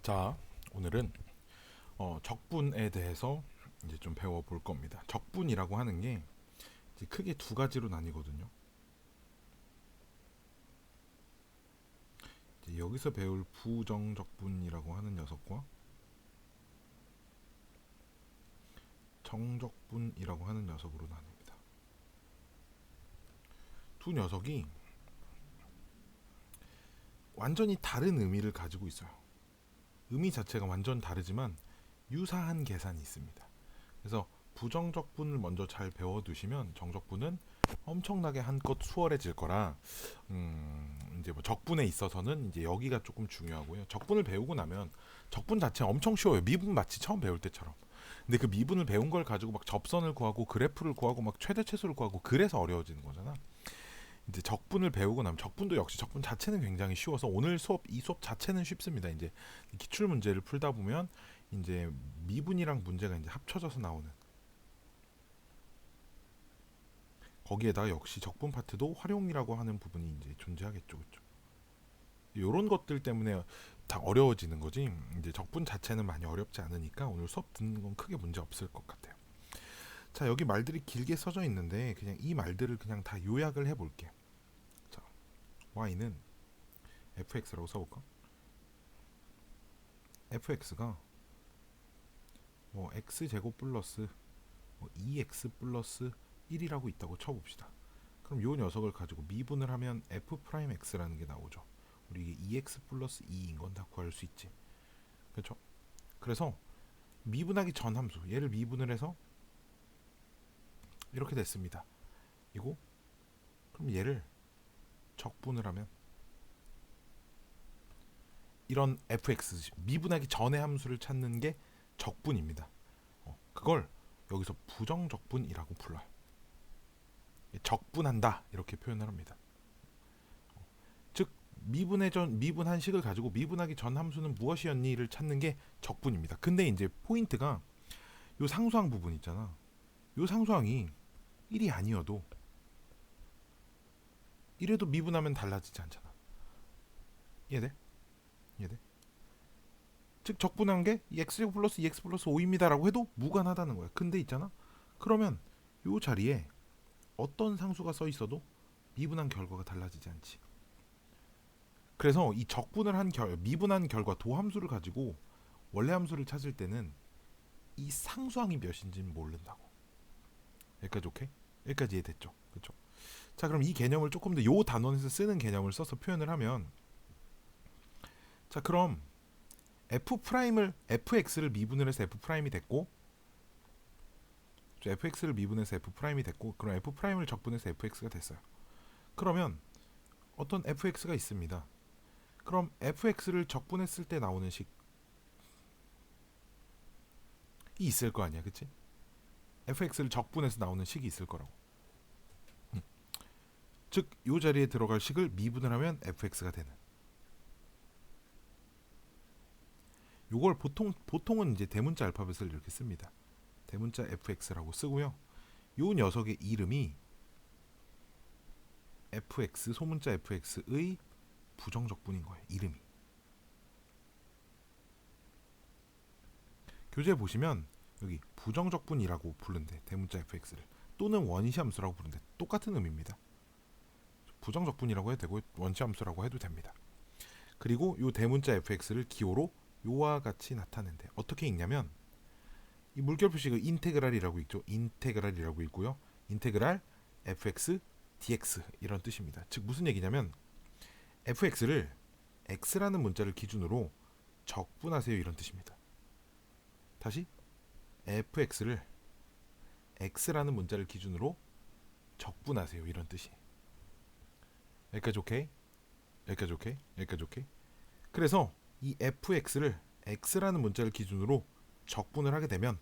자, 오늘은 적분에 대해서 이제 좀 배워볼 겁니다. 적분이라고 하는 게 이제 크게 두 가지로 나뉘거든요. 이제 여기서 배울 부정적분이라고 하는 녀석과 정적분이라고 하는 녀석으로 나뉩니다. 두 녀석이 완전히 다른 의미를 가지고 있어요. 의미 자체가 완전 다르지만 유사한 계산이 있습니다. 그래서 부정적분을 먼저 잘 배워두시면 정적분은 엄청나게 한껏 수월해질 거라 이제 뭐 적분에 있어서는 이제 여기가 조금 중요하고요. 적분을 배우고 나면 적분 자체 엄청 쉬워요. 미분 마치 처음 배울 때처럼. 근데 그 미분을 배운 걸 가지고 막 접선을 구하고 그래프를 구하고 막 최대 최소를 구하고 그래서 어려워지는 거잖아. 이제 적분을 배우고 나면 적분도 역시 적분 자체는 굉장히 쉬워서 오늘 수업 이 수업 자체는 쉽습니다. 이제 기출 문제를 풀다 보면 이제 미분이랑 문제가 이제 합쳐져서 나오는 거기에다가 역시 적분 파트도 활용이라고 하는 부분이 이제 존재하겠죠, 그렇죠? 이런 것들 때문에 다 어려워지는 거지. 이제 적분 자체는 많이 어렵지 않으니까 오늘 수업 듣는 건 크게 문제 없을 것 같아요. 자, 여기 말들이 길게 써져 있는데 그냥 이 말들을 그냥 다 요약을 해볼게. 자, y는 fx라고 써볼까? fx가 뭐 x 제곱 플러스 뭐 2x 플러스 1이라고 있다고 쳐봅시다. 그럼 요 녀석을 가지고 미분을 하면 f 프라임 x라는 게 나오죠. 우리 이게 2x 플러스 2인 건 다 구할 수 있지. 그렇죠? 그래서 미분하기 전 함수 얘를 미분을 해서 이렇게 됐습니다. 이거 그럼 얘를 적분을 하면 이런 fx 미분하기 전의 함수를 찾는 게 적분입니다. 그걸 여기서 부정적분이라고 불러요. 적분한다 이렇게 표현을 합니다. 즉 미분한 식을 가지고 미분하기 전 함수는 무엇이었니를 찾는 게 적분입니다. 근데 이제 포인트가 요 상수항 부분 있잖아. 요 상수항이 1이 아니어도 이래도 미분하면 달라지지 않잖아. 이해돼? 이해돼? 즉 적분한 게 x제곱 플러스 2x 플러스 5입니다라고 해도 무관하다는 거야. 근데 있잖아. 그러면 요 자리에 어떤 상수가 써 있어도 미분한 결과가 달라지지 않지. 그래서 이 적분을 미분한 결과 도함수를 가지고 원래 함수를 찾을 때는 이 상수항이 몇인지는 모른다고. 여기까지 오케이? 여기까지 이해됐죠? 그렇죠? 자, 그럼 이 개념을 조금 더 요 단원에서 쓰는 개념을 써서 표현을 하면, 자, 그럼 fx를 미분을 해서 f'이 됐고, fx를 미분해서 f'이 됐고, 그럼 f'을 적분해서 fx가 됐어요. 그러면 어떤 fx가 있습니다. 그럼 fx를 적분했을 때 나오는 식이 있을 거 아니야, 그치? fx를 적분해서 나오는 식이 있을 거라고. 즉, 이 자리에 들어갈 식을 미분을 하면 fx가 되는. 요걸 보통은 이제 대문자 알파벳을 이렇게 씁니다. 대문자 fx라고 쓰고요. 요 녀석의 이름이 fx 소문자 fx의 부정적분인 거예요. 이름이. 교재에 보시면 여기 부정적분이라고 부른대. 대문자 fx를. 또는 원시함수라고 부른대. 똑같은 의미입니다. 부정적분이라고 해도 되고 원시함수라고 해도 됩니다. 그리고 요 대문자 fx를 기호로 요와 같이 나타낸대. 어떻게 읽냐면 이 물결 표식을 인테그랄이라고 읽죠. 인테그랄이라고 읽고요. 인테그랄 fx dx 이런 뜻입니다. 즉 무슨 얘기냐면 fx를 x라는 문자를 기준으로 적분하세요 이런 뜻입니다. 다시 fx를 x라는 문자를 기준으로 적분하세요 이런 뜻이. 여기까지 오케이? 여기까지 오케이? 여기까지 오케이? 그래서 이 fx를 x라는 문자를 기준으로 적분을 하게 되면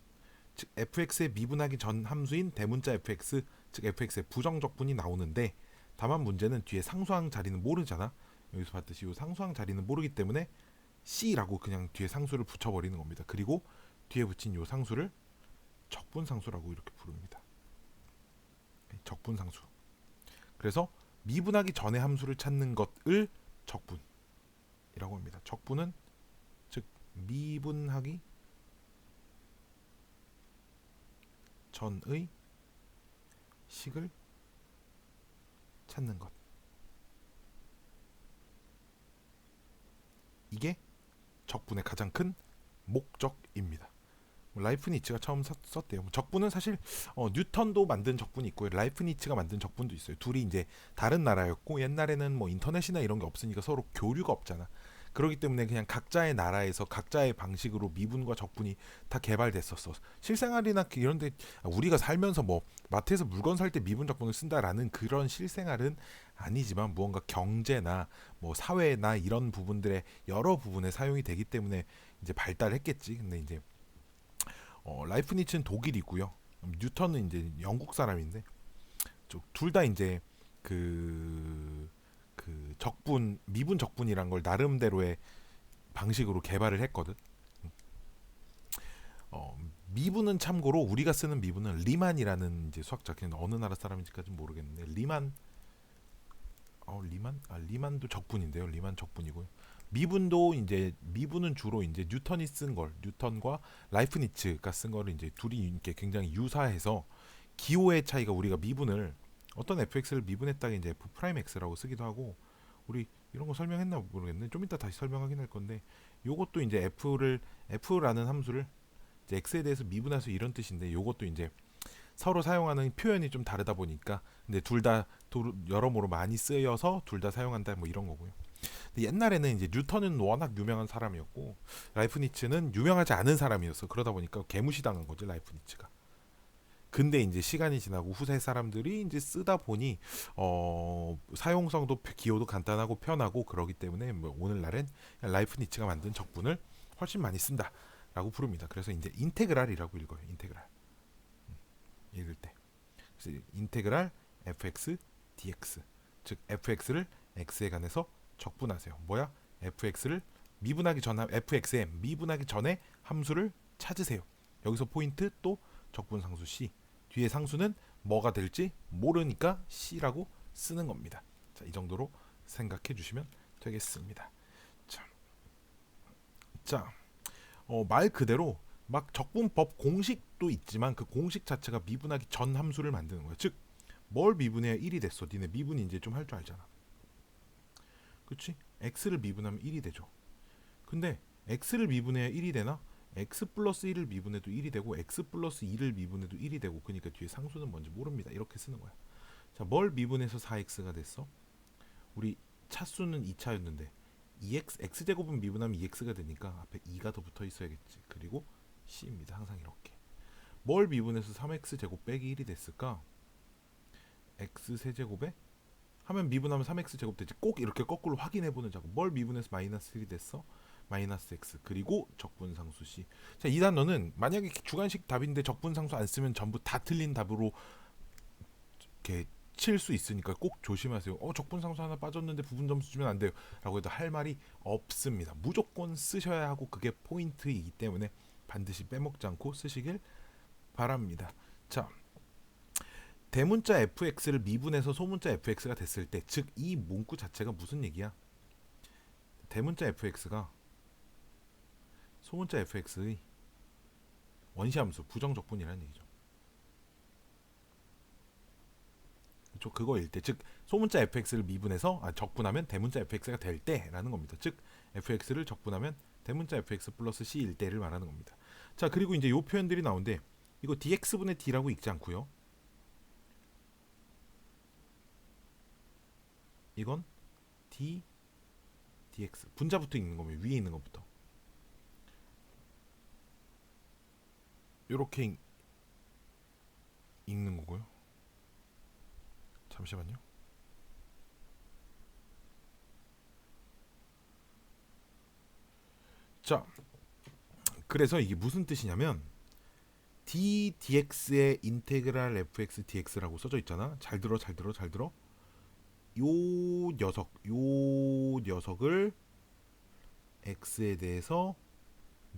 즉 fx의 미분하기 전 함수인 대문자 fx 즉 fx의 부정적분이 나오는데 다만 문제는 뒤에 상수항 자리는 모르잖아. 여기서 봤듯이 이 상수항 자리는 모르기 때문에 c라고 그냥 뒤에 상수를 붙여버리는 겁니다. 그리고 뒤에 붙인 이 상수를 적분상수라고 이렇게 부릅니다. 적분상수. 그래서 미분하기 전의 함수를 찾는 것을 적분이라고 합니다. 적분은 즉 미분하기 전의 식을 찾는 것. 이게 적분의 가장 큰 목적입니다. 라이프니츠가 처음 썼대요. 적분은 사실 뉴턴도 만든 적분이 있고요. 라이프니츠가 만든 적분도 있어요. 둘이 이제 다른 나라였고 옛날에는 뭐 인터넷이나 이런 게 없으니까 서로 교류가 없잖아. 그렇기 때문에 그냥 각자의 나라에서 각자의 방식으로 미분과 적분이 다 개발됐었어. 실생활이나 이런데 우리가 살면서 뭐 마트에서 물건 살 때 미분 적분을 쓴다라는 그런 실생활은 아니지만 무언가 경제나 뭐 사회나 이런 부분들의 여러 부분에 사용이 되기 때문에 이제 발달했겠지. 근데 이제 라이프니츠는 독일이고요. 뉴턴은 이제 영국 사람인데 둘 다 이제 그, 그 적분 미분 적분이란 걸 나름대로의 방식으로 개발을 했거든. 미분은 참고로 우리가 쓰는 미분은 리만이라는 이제 수학자, 어느 나라 사람인지까지는 모르겠는데 리만도 적분인데요. 리만 적분이고요. 미분도 이제 미분은 주로 이제 뉴턴이 쓴 걸, 뉴턴과 라이프니츠가 쓴 거를 이제 둘이 이렇게 굉장히 유사해서 기호의 차이가, 우리가 미분을 어떤 fx를 미분했다가 이제 f 프라임 x라고 쓰기도 하고, 우리 이런 거 설명했나 모르겠네. 좀 이따 다시 설명하긴 할 건데, 요것도 이제 f라는 함수를 이제 x에 대해서 미분해서 이런 뜻인데, 요것도 이제 서로 사용하는 표현이 좀 다르다 보니까 근데 둘 다 여러모로 많이 쓰여서 둘 다 사용한다 뭐 이런 거고요. 근데 옛날에는 이제 뉴턴은 워낙 유명한 사람이었고 라이프니츠는 유명하지 않은 사람이었어. 그러다 보니까 개무시당한 거지 라이프니츠가. 근데 이제 시간이 지나고 후세 사람들이 이제 쓰다 보니 사용성도 기호도 간단하고 편하고 그러기 때문에 뭐 오늘날엔 라이프니츠가 만든 적분을 훨씬 많이 쓴다라고 부릅니다. 그래서 이제 인테그랄이라고 읽어요. 인테그랄. 읽을 때. 그래서 인테그랄 fx dx, 즉 fx를 x에 관해서 적분하세요. 뭐야? fx를 미분하기 전 fx에 미분하기 전에 함수를 찾으세요. 여기서 포인트 또 적분 상수 c. 뒤에 상수는 뭐가 될지 모르니까 c라고 쓰는 겁니다. 자, 이 정도로 생각해 주시면 되겠습니다. 자, 말 그대로 막 적분법 공식도 있지만 그 공식 자체가 미분하기 전 함수를 만드는 거야. 즉, 뭘 미분해야 1이 됐어. 니네 미분 이제 좀 할 줄 알잖아. 그치? x를 미분하면 1이 되죠. 근데 x를 미분해야 1이 되나? x 플러스 1을 미분해도 1이 되고 x 플러스 2를 미분해도 1이 되고, 그러니까 뒤에 상수는 뭔지 모릅니다. 이렇게 쓰는 거야. 자, 뭘 미분해서 4x가 됐어? 우리 차수는 2차였는데 2x, x제곱은 미분하면 2x가 되니까 앞에 2가 더 붙어 있어야겠지. 그리고 c입니다. 항상 이렇게. 뭘 미분해서 3x제곱 빼기 1이 됐을까? x세제곱에 하면 미분하면 3x제곱 되지. 꼭 이렇게 거꾸로 확인해보는 작업. 뭘 미분해서 마이너스 1이 됐어? 마이너스 x. 그리고 적분상수 c. 자, 이 단어는 만약에 주관식 답인데 적분상수 안 쓰면 전부 다 틀린 답으로 이렇게 칠 수 있으니까 꼭 조심하세요. 적분상수 하나 빠졌는데 부분점수 주면 안 돼요 라고 해도 할 말이 없습니다. 무조건 쓰셔야 하고 그게 포인트이기 때문에 반드시 빼먹지 않고 쓰시길 바랍니다. 자, 대문자 fx를 미분해서 소문자 fx가 됐을 때, 즉 이 문구 자체가 무슨 얘기야? 대문자 fx가 소문자 fx의 원시함수, 부정적분이라는 얘기죠. 그렇죠? 그거일 때, 즉 소문자 fx를 미분해서 적분하면 대문자 fx가 될 때라는 겁니다. 즉 fx를 적분하면 대문자 fx 플러스 c일 때를 말하는 겁니다. 자, 그리고 이제 요 표현들이 나오는데, 이거 dx분의 d라고 읽지 않고요. 이건 d dx 분자부터 읽는 거면 위에 있는 것부터 이렇게 읽는 거고요. 잠시만요. 자, 그래서 이게 무슨 뜻이냐면 d dx의 인테그랄 fx dx라고 써져 있잖아. 잘 들어, 잘 들어, 잘 들어. 요 녀석을 x에 대해서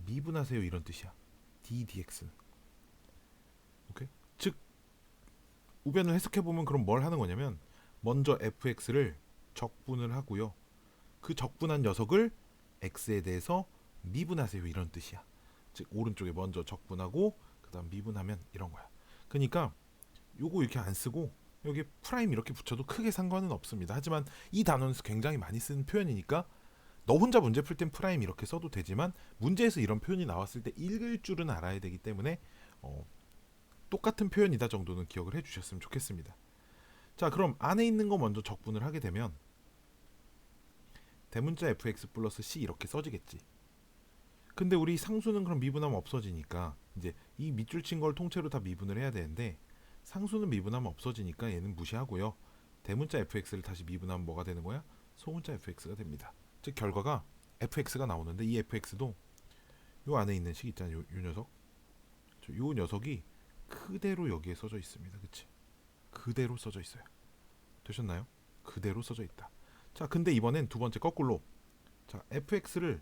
미분하세요, 이런 뜻이야. d dx는. 오케이? 즉 우변을 해석해 보면 그럼 뭘 하는 거냐면, 먼저 fx를 적분을 하고요. 그 적분한 녀석을 x에 대해서 미분하세요 이런 뜻이야. 즉 오른쪽에 먼저 적분하고 그 다음 미분하면 이런 거야. 그러니까 요거 이렇게 안 쓰고 여기 프라임 이렇게 붙여도 크게 상관은 없습니다. 하지만 이 단어는 굉장히 많이 쓰는 표현이니까 너 혼자 문제 풀 땐 프라임 이렇게 써도 되지만 문제에서 이런 표현이 나왔을 때 읽을 줄은 알아야 되기 때문에 똑같은 표현이다 정도는 기억을 해주셨으면 좋겠습니다. 자, 그럼 안에 있는 거 먼저 적분을 하게 되면 대문자 fx 플러스 c 이렇게 써지겠지. 근데 우리 상수는 그럼 미분하면 없어지니까 이제 이 밑줄 친 걸 통째로 다 미분을 해야 되는데 상수는 미분하면 없어지니까 얘는 무시하고요. 대문자 fx를 다시 미분하면 뭐가 되는 거야? 소문자 fx가 됩니다. 즉 결과가 fx가 나오는데 이 fx도 요 안에 있는 식 있잖아요. 요 녀석. 요 녀석이 그대로 여기에 써져 있습니다. 그치? 그대로 써져 있어요. 되셨나요? 그대로 써져 있다. 자, 근데 이번엔 두 번째 거꾸로. 자, fx를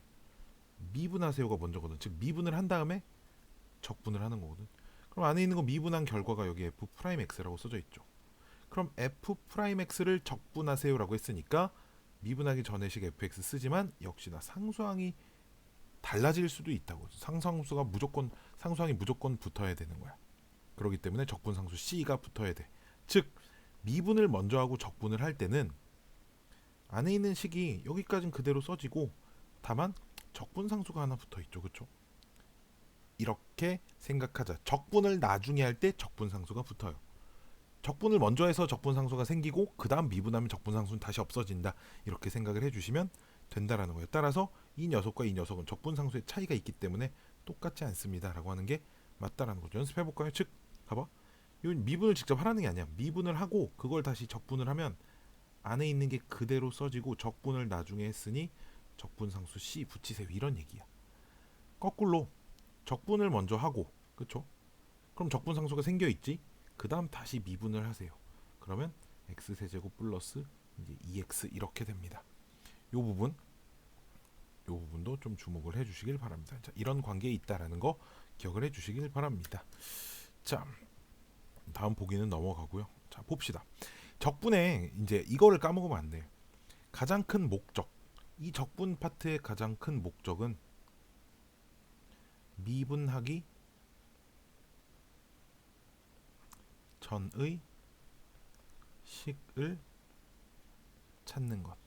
미분하세요가 먼저거든. 즉 미분을 한 다음에 적분을 하는 거거든. 그럼 안에 있는 거 미분한 결과가 여기 f 프라임 x라고 써져 있죠. 그럼 f 프라임 x를 적분하세요라고 했으니까 미분하기 전의 식 fx 쓰지만 역시나 상수항이 달라질 수도 있다고. 상수가 무조건 상수항이 무조건 붙어야 되는 거야. 그렇기 때문에 적분 상수 c가 붙어야 돼. 즉 미분을 먼저 하고 적분을 할 때는 안에 있는 식이 여기까지는 그대로 써지고 다만 적분 상수가 하나 붙어 있죠. 그렇죠? 이렇게 생각하자. 적분을 나중에 할 때 적분 상수가 붙어요. 적분을 먼저 해서 적분 상수가 생기고 그 다음 미분하면 적분 상수는 다시 없어진다. 이렇게 생각을 해주시면 된다라는 거예요. 따라서 이 녀석과 이 녀석은 적분 상수의 차이가 있기 때문에 똑같지 않습니다. 라고 하는 게 맞다라는 거죠. 연습해볼까요? 즉 봐봐. 이건 미분을 직접 하라는 게 아니야. 미분을 하고 그걸 다시 적분을 하면 안에 있는 게 그대로 써지고 적분을 나중에 했으니 적분 상수 C 붙이세요. 이런 얘기야. 거꾸로 적분을 먼저 하고 그쵸? 그럼 적분 상수가 생겨 있지. 그 다음 다시 미분을 하세요. 그러면 x세제곱 플러스 이제 2x 이렇게 됩니다. 요 부분도 좀 주목을 해주시길 바랍니다. 자, 이런 관계에 있다라는 거 기억을 해주시길 바랍니다. 자, 다음 보기는 넘어가고요. 자, 봅시다. 적분에 이제 이거를 까먹으면 안 돼. 가장 큰 목적, 이 적분 파트의 가장 큰 목적은 미분하기 전의 식을 찾는 것.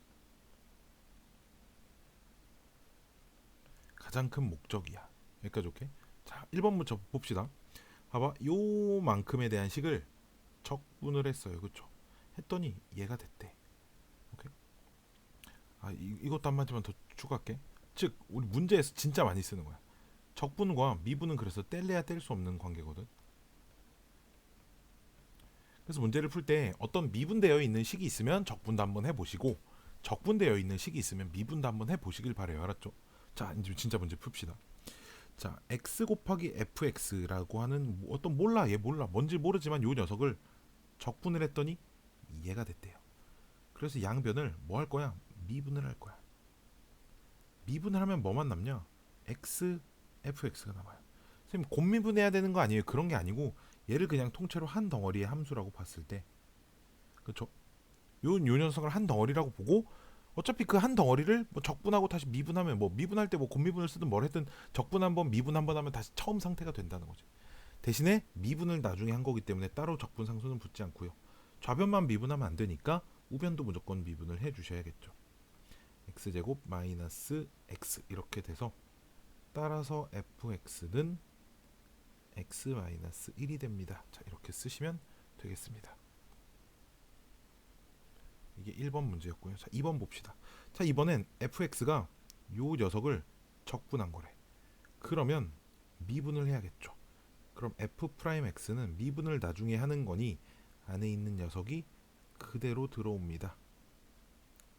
가장 큰 목적이야. 여기까지 오케이? 자, 1번부터 봅시다. 봐봐. 요만큼에 대한 식을 적분을 했어요. 그쵸? 했더니 얘가 됐대. 오케이? 아, 이것도 한마디만 더 추가할게. 즉, 우리 문제에서 진짜 많이 쓰는 거야. 적분과 미분은 그래서 뗄래야 뗄 수 없는 관계거든. 그래서 문제를 풀 때 어떤 미분되어 있는 식이 있으면 적분도 한번 해보시고 적분되어 있는 식이 있으면 미분도 한번 해보시길 바래요. 알았죠? 자, 이제 진짜 문제 풉시다. 자, x 곱하기 fx라고 하는 어떤 얘 몰라 뭔지 모르지만 요 녀석을 적분을 했더니 얘가 됐대요. 그래서 양변을 뭐 할 거야? 미분을 할 거야. 미분을 하면 뭐만 남냐? x fx가 남아요. 선생님 곱미분해야 되는 거 아니에요? 그런 게 아니고 얘를 그냥 통째로 한 덩어리의 함수라고 봤을 때 그쵸? 요 녀석을 한 덩어리라고 보고 어차피 그 한 덩어리를 뭐 적분하고 다시 미분하면 뭐 미분할 때 뭐 곱미분을 쓰든 뭘 했든 적분 한번 미분 한번 하면 다시 처음 상태가 된다는 거지. 대신에 미분을 나중에 한 거기 때문에 따로 적분 상수는 붙지 않고요. 좌변만 미분하면 안 되니까 우변도 무조건 미분을 해 주셔야겠죠. x제곱 마이너스 x 이렇게 돼서 따라서 fx는 x-1이 됩니다. 자, 이렇게 쓰시면 되겠습니다. 이게 1번 문제였고요. 자, 2번 봅시다. 자, 이번엔 fx가 요 녀석을 적분한 거래. 그러면 미분을 해야겠죠. 그럼 f'x는 미분을 나중에 하는 거니 안에 있는 녀석이 그대로 들어옵니다.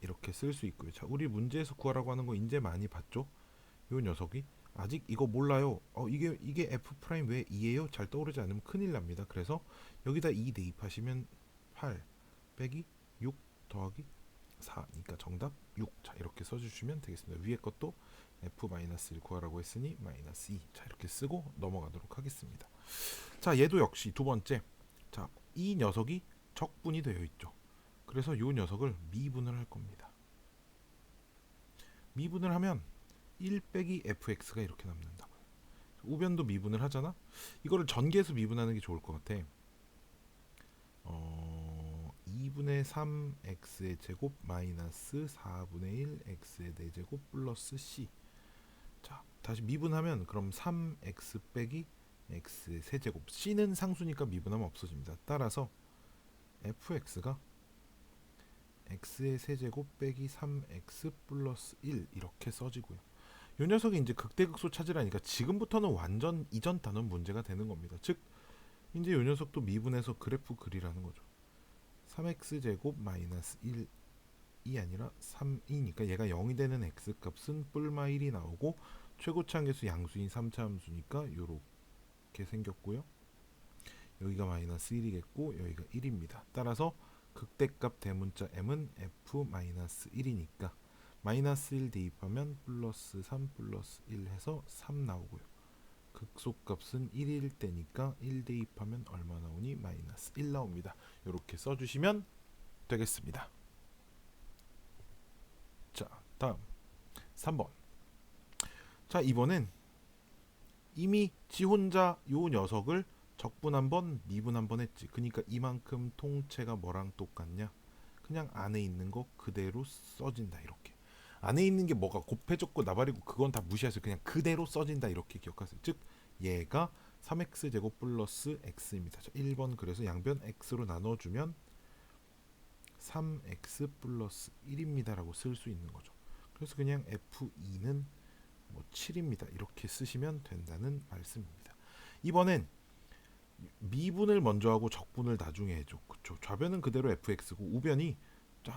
이렇게 쓸 수 있고요. 자, 우리 문제에서 구하라고 하는 거 이제 많이 봤죠? 요 녀석이 아직 이거 몰라요. 이게 f' 왜 2예요? 잘 떠오르지 않으면 큰일 납니다. 그래서 여기다 2 대입하시면 8 빼기 6 더하기 4니까 정답 6. 자, 이렇게 써주시면 되겠습니다. 위에 것도 f-1 구하라고 했으니 마이너스 2. 자, 이렇게 쓰고 넘어가도록 하겠습니다. 자, 얘도 역시 두 번째. 자, 이 녀석이 적분이 되어 있죠. 그래서 이 녀석을 미분을 할 겁니다. 미분을 하면 1 빼기 fx가 이렇게 남는다고요. 우변도 미분을 하잖아. 이거를 전개해서 미분하는 게 좋을 것 같아. 2분의 3 x의 제곱 마이너스 4분의 1 x의 4제곱 플러스 c. 자, 다시 미분하면 그럼 3x 빼기 x의 세제곱. c는 상수니까 미분하면 없어집니다. 따라서 fx가 x의 세제곱 빼기 3x 플러스 1 이렇게 써지고요. 이 녀석이 이제 극대극소 찾으라니까 지금부터는 완전 이전 단원 문제가 되는 겁니다. 즉 이제 이 녀석도 미분해서 그래프 그리라는 거죠. 3x 제곱 마이너스 1이 아니라 3이니까 얘가 0이 되는 x 값은 뿔마 1이 나오고 최고차 함계수 양수인 3차 함수니까 요렇게 생겼고요. 여기가 마이너스 1이겠고 여기가 1입니다. 따라서 극대값 대문자 m은 f-1이니까 마이너스 1 대입하면 플러스 3 플러스 1 해서 3 나오고요. 극소값은 1일 때니까 1 대입하면 얼마 나오니? 마이너스 1 나옵니다. 이렇게 써주시면 되겠습니다. 자, 다음 3번. 자, 이번엔 이미 지 혼자 요 녀석을 적분 한번 미분 한번 했지. 그러니까 이만큼 통째가 뭐랑 똑같냐? 그냥 안에 있는 거 그대로 써진다. 이렇게 안에 있는 게 뭐가 곱해졌고 나발이고 그건 다 무시하세요. 그냥 그대로 써진다. 이렇게 기억하세요. 즉 얘가 3x 제곱 플러스 x입니다. 자, 1번 그래서 양변 x로 나눠주면 3x 플러스 1입니다 라고 쓸 수 있는 거죠. 그래서 그냥 f2는 뭐 7입니다. 이렇게 쓰시면 된다는 말씀입니다. 이번엔 미분을 먼저 하고 적분을 나중에 해줘. 그쵸? 좌변은 그대로 fx고 우변이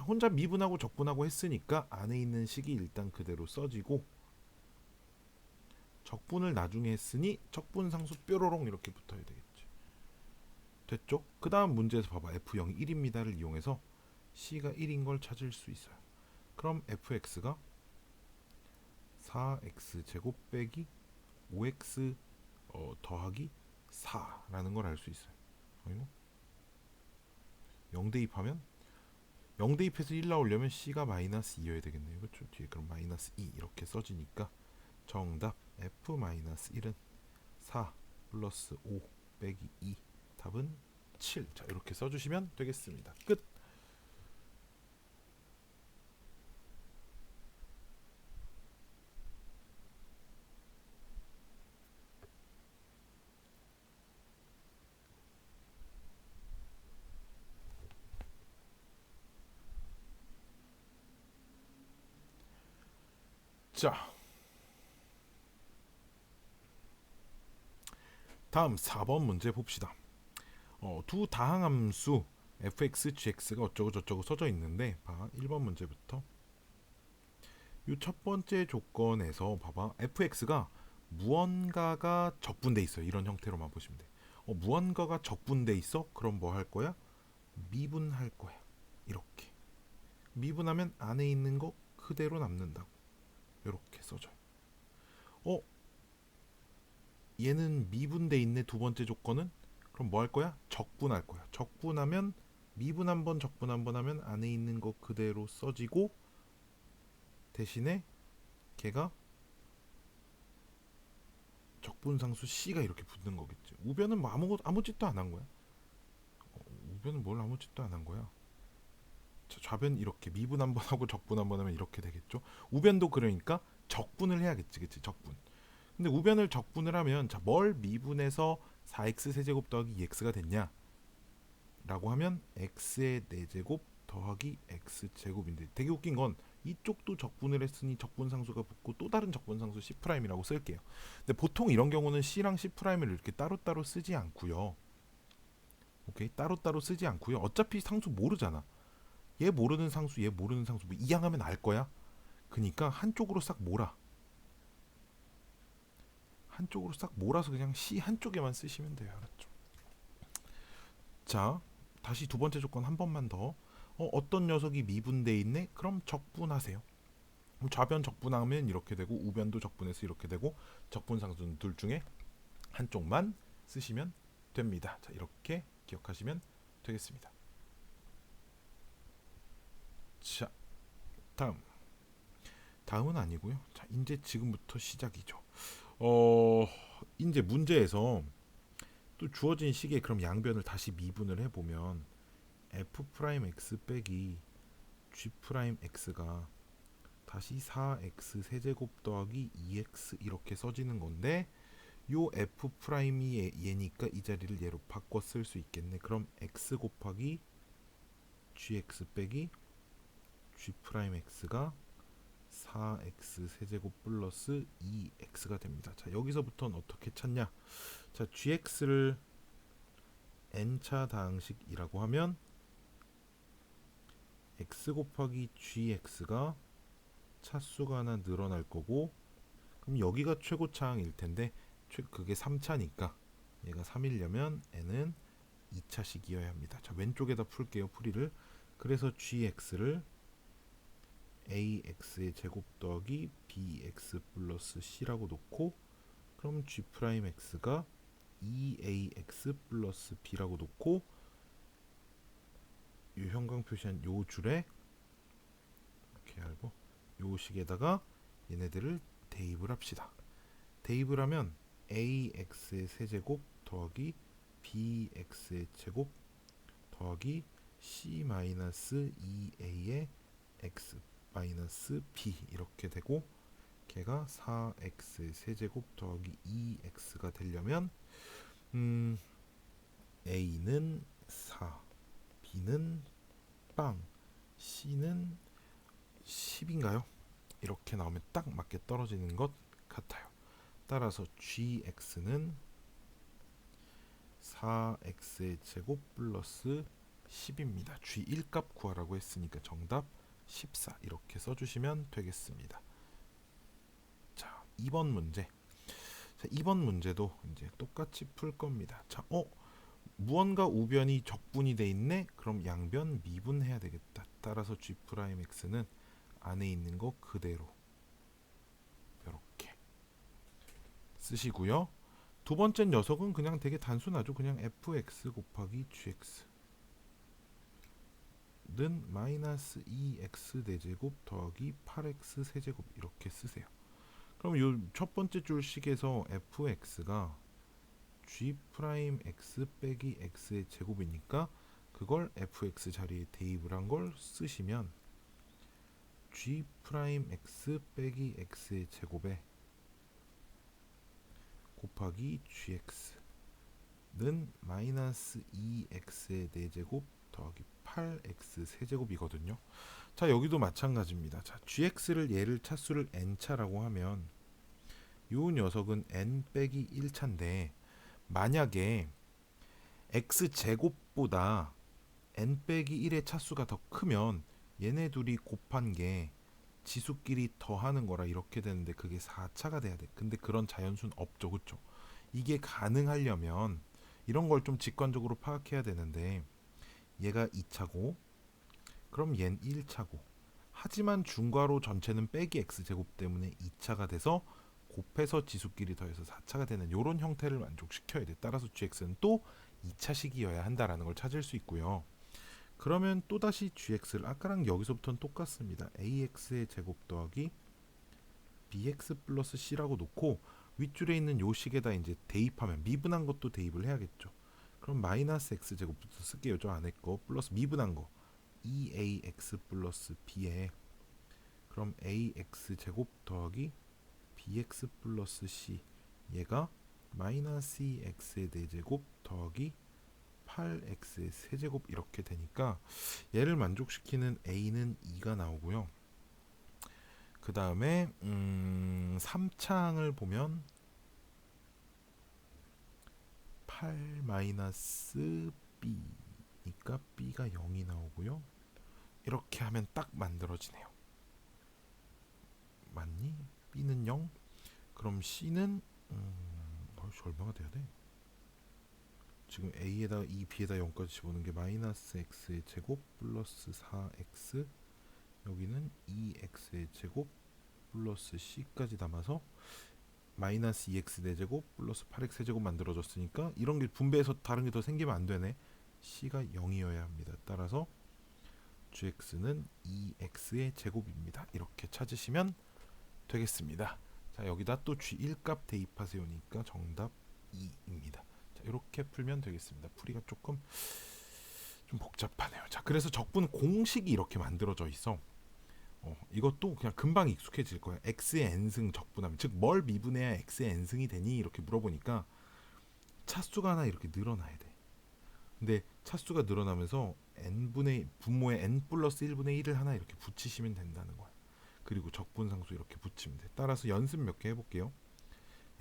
혼자 미분하고 적분하고 했으니까 안에 있는 식이 일단 그대로 써지고 적분을 나중에 했으니 적분상수 뾰로롱 이렇게 붙어야 되겠지. 됐죠? 그 다음 문제에서 봐봐. f0이 1입니다를 이용해서 c가 1인 걸 찾을 수 있어요. 그럼 fx가 4x 제곱 빼기 5x 더하기 4라는 걸 알 수 있어요. 아이고. 0 대입하면 0 대입해서 1 나오려면 c가 마이너스 2여야 되겠네요. 그렇죠? 뒤에 그럼 마이너스 2 이렇게 써지니까 정답 f-1은 4 플러스 5 빼기 2 답은 7. 자, 이렇게 써주시면 되겠습니다. 끝. 자, 다음 4번 문제 봅시다. 두 다항함수 fx, gx가 어쩌고 저쩌고 써져 있는데 봐. 1번 문제부터 이 첫 번째 조건에서 봐봐. fx가 무언가가 적분돼 있어요. 이런 형태로만 보시면 돼. 무언가가 적분돼 있어? 그럼 뭐 할 거야? 미분할 거야. 이렇게 미분하면 안에 있는 거 그대로 남는다고. 이렇게 써줘요. 얘는 미분돼 있네. 두 번째 조건은 그럼 뭐 할 거야? 적분할 거야. 적분하면 미분 한번 적분 한번 하면 안에 있는 거 그대로 써지고 대신에 걔가 적분상수 c가 이렇게 붙는 거겠지. 우변은 뭐 아무 짓도 안 한 거야. 우변은 뭘 아무 짓도 안 한 거야. 자, 좌변 이렇게 미분 한번 하고 적분 한번 하면 이렇게 되겠죠. 우변도 그러니까 적분을 해야겠지. 그치? 적분. 근데 우변을 적분을 하면 자, 뭘 미분해서 4x 세제곱 더하기 2x가 됐냐 라고 하면 x의 4제곱 더하기 x제곱인데 되게 웃긴 건 이쪽도 적분을 했으니 적분상수가 붙고 또 다른 적분상수 C'이라고 쓸게요. 근데 보통 이런 경우는 C랑 C'를 이렇게 따로따로 쓰지 않고요. 오케이? 따로따로 쓰지 않고요. 어차피 상수 모르잖아. 얘 모르는 상수, 얘 모르는 상수 뭐 이항하면 알 거야. 그니까 한쪽으로 싹 몰아. 한쪽으로 싹 몰아서 그냥 C 한쪽에만 쓰시면 돼요. 알았죠? 자, 다시 두 번째 조건 한 번만 더. 어떤 녀석이 미분돼 있네? 그럼 적분하세요. 그럼 좌변 적분하면 이렇게 되고 우변도 적분해서 이렇게 되고 적분상수는 둘 중에 한쪽만 쓰시면 됩니다. 자, 이렇게 기억하시면 되겠습니다. 자, 다음 다음은 아니고요. 자, 이제 지금부터 시작이죠. 이제 문제에서 또 주어진 식의 그럼 양변을 다시 미분을 해보면 f 프라임 x 빼기 g 프라임 x가 다시 4x 세제곱 더하기 2x 이렇게 써지는 건데 요 f 프라임이 얘니까 이 자리를 얘로 바꿔 쓸 수 있겠네. 그럼 x 곱하기 gx 빼기 g 프라임 x가 4x 세제곱 플러스 2x가 됩니다. 자, 여기서부터는 어떻게 찾냐? 자, gx를 n차 다항식이라고 하면 x 곱하기 gx가 차수가 하나 늘어날 거고, 그럼 여기가 최고차항일 텐데 그게 3차니까 얘가 3이려면 n은 2차식이어야 합니다. 자, 왼쪽에다 풀게요. 풀이를. 그래서 gx를 ax의 제곱 더하기 bx 플러스 c라고 놓고, 그럼 g 프라임 x가 2ax 플러스 b라고 놓고, 이 형광 표시한 요 줄에 이렇게 알고 요 식에다가 얘네들을 대입을 합시다. 대입을 하면 ax의 세제곱 더하기 bx의 제곱 더하기 c-2a의 x 마이너스 b 이렇게 되고, 걔가 4x의 세제곱 더하기 2x가 되려면 a는 4, b는 빵, c는 10인가요? 이렇게 나오면 딱 맞게 떨어지는 것 같아요. 따라서 gx는 4x의 제곱 플러스 10입니다. g 1값 구하라고 했으니까 정답 14 이렇게 써주시면 되겠습니다. 자, 2번 문제. 자, 2번 문제도 이제 똑같이 풀 겁니다. 자, 무언가 우변이 적분이 돼 있네? 그럼 양변 미분해야 되겠다. 따라서 g 프라임 x는 안에 있는 거 그대로 이렇게 쓰시고요. 두 번째 녀석은 그냥 되게 단순하죠. 그냥 fx 곱하기 gx 는 마이너스 2x 4제곱 더하기 8x 세제곱 이렇게 쓰세요. 그럼 요 첫 번째 줄식에서 fx가 g 프라임 x 빼기 x의 제곱이니까 그걸 fx 자리에 대입을 한 걸 쓰시면 g 프라임 x 빼기 x의 제곱에 곱하기 gx는 마이너스 2x의 4제곱 더하기 8x 세제곱이거든요. 자, 여기도 마찬가지입니다. 자, gx를 얘를 차수를 n차라고 하면 요 녀석은 n 빼기 1차인데 만약에 x제곱보다 n 빼기 1의 차수가 더 크면 얘네 둘이 곱한 게 지수끼리 더하는 거라 이렇게 되는데 그게 4차가 돼야 돼. 근데 그런 자연수는 없죠. 그쵸? 이게 가능하려면 이런 걸 좀 직관적으로 파악해야 되는데 얘가 2차고 그럼 얘는 1차고, 하지만 중괄호 전체는 빼기 x제곱 때문에 2차가 돼서 곱해서 지수끼리 더해서 4차가 되는 이런 형태를 만족시켜야 돼. 따라서 gx는 또 2차식이어야 한다라는 걸 찾을 수 있고요. 그러면 또다시 gx를 아까랑 여기서부터는 똑같습니다. ax의 제곱 더하기 bx 플러스 c라고 놓고 윗줄에 있는 요 식에다 이제 대입하면 미분한 것도 대입을 해야겠죠. 그럼 마이너스 x제곱부터 쓸게요. 저 안에 거 플러스 미분한 거 2ax 플러스 b에 그럼 ax제곱 더하기 bx 플러스 c 얘가 마이너스 2x의 4제곱 더하기 8x의 세제곱 이렇게 되니까 얘를 만족시키는 a는 2가 나오고요. 그 다음에 3차항을 보면 8 마이너스 b니까 b가 0이 나오고요. 이렇게 하면 딱 만들어지네요. 맞니? b는 0. 그럼 c는 얼마가 돼야 돼? 지금 a에다가 2b에다 0까지 집어넣는 게 마이너스 x의 제곱 플러스 4x, 여기는 2x의 제곱 플러스 c까지 담아서 마이너스 2x 4제곱 플러스 8x 세제곱 만들어졌으니까 이런 게 분배해서 다른 게 더 생기면 안 되네. c가 0이어야 합니다. 따라서 gx는 2x의 제곱입니다. 이렇게 찾으시면 되겠습니다. 자, 여기다 또 G1값 대입하세요니까 정답 2입니다. 자, 이렇게 풀면 되겠습니다. 풀이가 조금 좀 복잡하네요. 자, 그래서 적분 공식이 이렇게 만들어져 있어. 이것도 그냥 금방 익숙해질 거야. x의 n승 적분하면, 즉 뭘 미분해야 x의 n승이 되니 이렇게 물어보니까 차수가 하나 이렇게 늘어나야 돼. 근데 차수가 늘어나면서 n분의 분모에 n 플러스 1분의 1을 하나 이렇게 붙이시면 된다는 거야. 그리고 적분상수 이렇게 붙이면 돼. 따라서 연습 몇 개 해볼게요.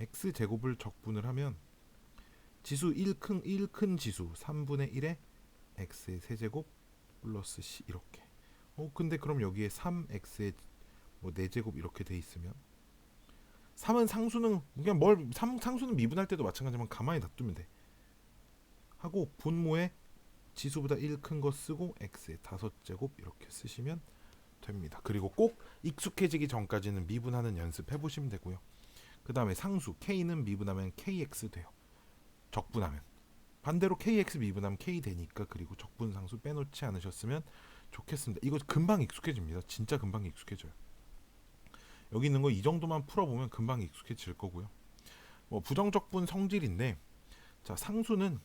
x제곱을 적분을 하면 지수 1큰 지수 3분의 1에 x의 세제곱 플러스 c 이렇게. 근데 그럼 여기에 3x의 뭐 4제곱 이렇게 돼 있으면 3은 상수는 그냥 상수는 미분할 때도 마찬가지지만 가만히 놔두면 돼. 하고 분모에 지수보다 1 큰 거 쓰고 x의 5제곱 이렇게 쓰시면 됩니다. 그리고 꼭 익숙해지기 전까지는 미분하는 연습 해보시면 되고요. 그 다음에 상수 k는 미분하면 kx 돼요. 적분하면 반대로 kx 미분하면 k 되니까. 그리고 적분상수 빼놓지 않으셨으면 좋겠습니다. 이거 금방 익숙해집니다. 진짜 금방 익숙해져요. 여기 있는 거 이 정도만 풀어보면 금방 익숙해질 거고요. 뭐 부정적분 성질인데, 자, 상수는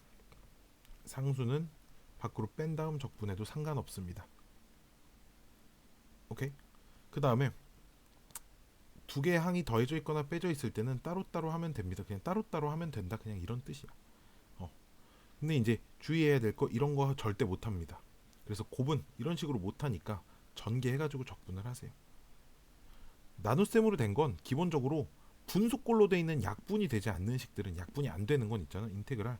밖으로 뺀 다음 적분해도 상관없습니다. 오케이. 그 다음에 두 개의 항이 더해져 있거나 빼져 있을 때는 따로따로 하면 됩니다. 그냥 따로따로 하면 된다, 그냥 이런 뜻이야. 근데 이제 주의해야 될 거, 이런 거 절대 못합니다. 그래서 곱은 이런 식으로 못하니까 전개해가지고 적분을 하세요. 나눗셈으로 된 건 기본적으로 분수꼴로 돼 있는 약분이 되지 않는 식들은, 약분이 안 되는 건 있잖아. 인테그랄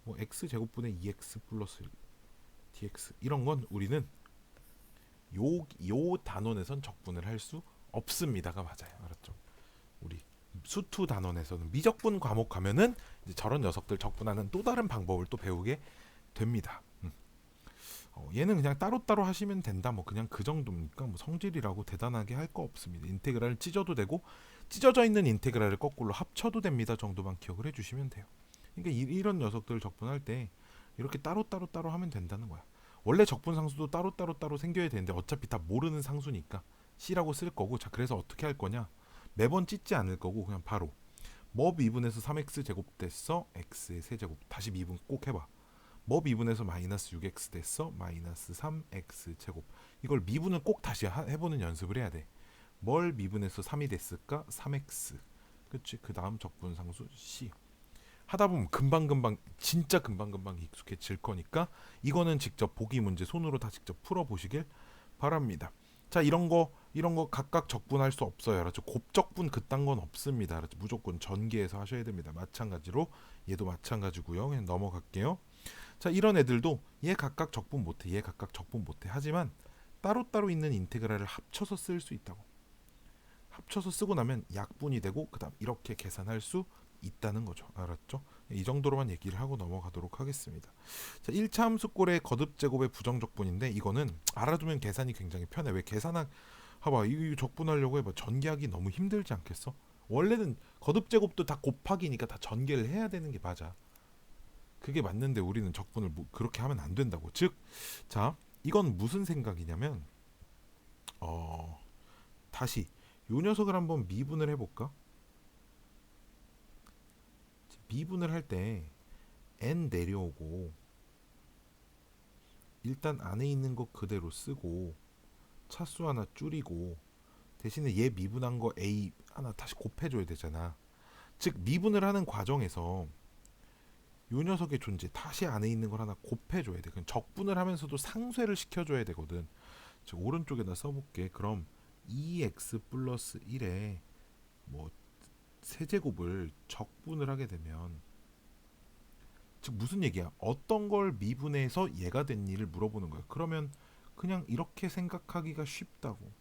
뭐 x제곱분의 2x 플러스 dx 이런 건 우리는 요 단원에선 적분을 할 수 없습니다가 맞아요. 알았죠? 우리 수투 단원에서는 미적분 과목 가면은 이제 저런 녀석들 적분하는 또 다른 방법을 또 배우게 됩니다. 얘는 그냥 따로따로 하시면 된다, 뭐 그냥 그 정도니까 뭐 성질이라고 대단하게 할 거 없습니다. 인테그랄을 찢어도 되고 찢어져 있는 인테그랄을 거꾸로 합쳐도 됩니다 정도만 기억을 해주시면 돼요. 그러니까 이런 녀석들 적분할 때 이렇게 따로 하면 된다는 거야. 원래 적분 상수도 따로 생겨야 되는데 어차피 다 모르는 상수니까 C라고 쓸 거고. 자, 그래서 어떻게 할 거냐, 매번 찢지 않을 거고 그냥 바로 뭐 미분해서 3x 제곱 됐어 x의 세제곱, 다시 미분 꼭 해봐. 뭐 미분해서 마이너스 6x 됐어 마이너스 3x 제곱. 이걸 미분을 꼭 다시 해보는 연습을 해야 돼. 뭘 미분해서 3이 됐을까? 3x. 그치? 그 다음 적분상수 C. 하다 보면 금방 진짜 금방 익숙해질 거니까 이거는 직접 보기 문제 손으로 다 직접 풀어보시길 바랍니다. 자, 이런 거 각각 적분할 수 없어요. 알았죠? 곱적분 그딴 건 없습니다. 알았죠? 무조건 전개해서 하셔야 됩니다. 마찬가지로 얘도 마찬가지고요. 그냥 넘어갈게요. 자, 이런 애들도 얘 각각 적분 못해, 얘 각각 적분 못해. 하지만 따로따로 있는 인테그랄을 합쳐서 쓸 수 있다고. 합쳐서 쓰고 나면 약분이 되고 그 다음 이렇게 계산할 수 있다는 거죠. 알았죠? 이 정도로만 얘기를 하고 넘어가도록 하겠습니다. 자, 1차 함수꼴의 거듭제곱의 부정적분인데 이거는 알아두면 계산이 굉장히 편해. 왜 봐봐, 이 적분하려고 해봐. 전개하기 너무 힘들지 않겠어? 원래는 거듭제곱도 다 곱하기니까 다 전개를 해야 되는 게 맞아. 그게 맞는데 우리는 적분을 그렇게 하면 안 된다고. 즉, 자, 이건 무슨 생각이냐면 다시 요 녀석을 한번 미분을 해볼까? 미분을 할 때 n 내려오고 일단 안에 있는 거 그대로 쓰고 차수 하나 줄이고 대신에 얘 미분한 거 a 하나 다시 곱해줘야 되잖아. 즉 미분을 하는 과정에서 요 녀석의 존재 다시 안에 있는 걸 하나 곱해줘야 돼. 그럼 적분을 하면서도 상쇄를 시켜줘야 되거든. 즉 오른쪽에다 써볼게. 그럼 2x 플러스 1에 뭐 세제곱을 적분을 하게 되면, 즉 무슨 얘기야? 어떤 걸 미분해서 얘가 된 일을 물어보는 거야. 그러면 그냥 이렇게 생각하기가 쉽다고.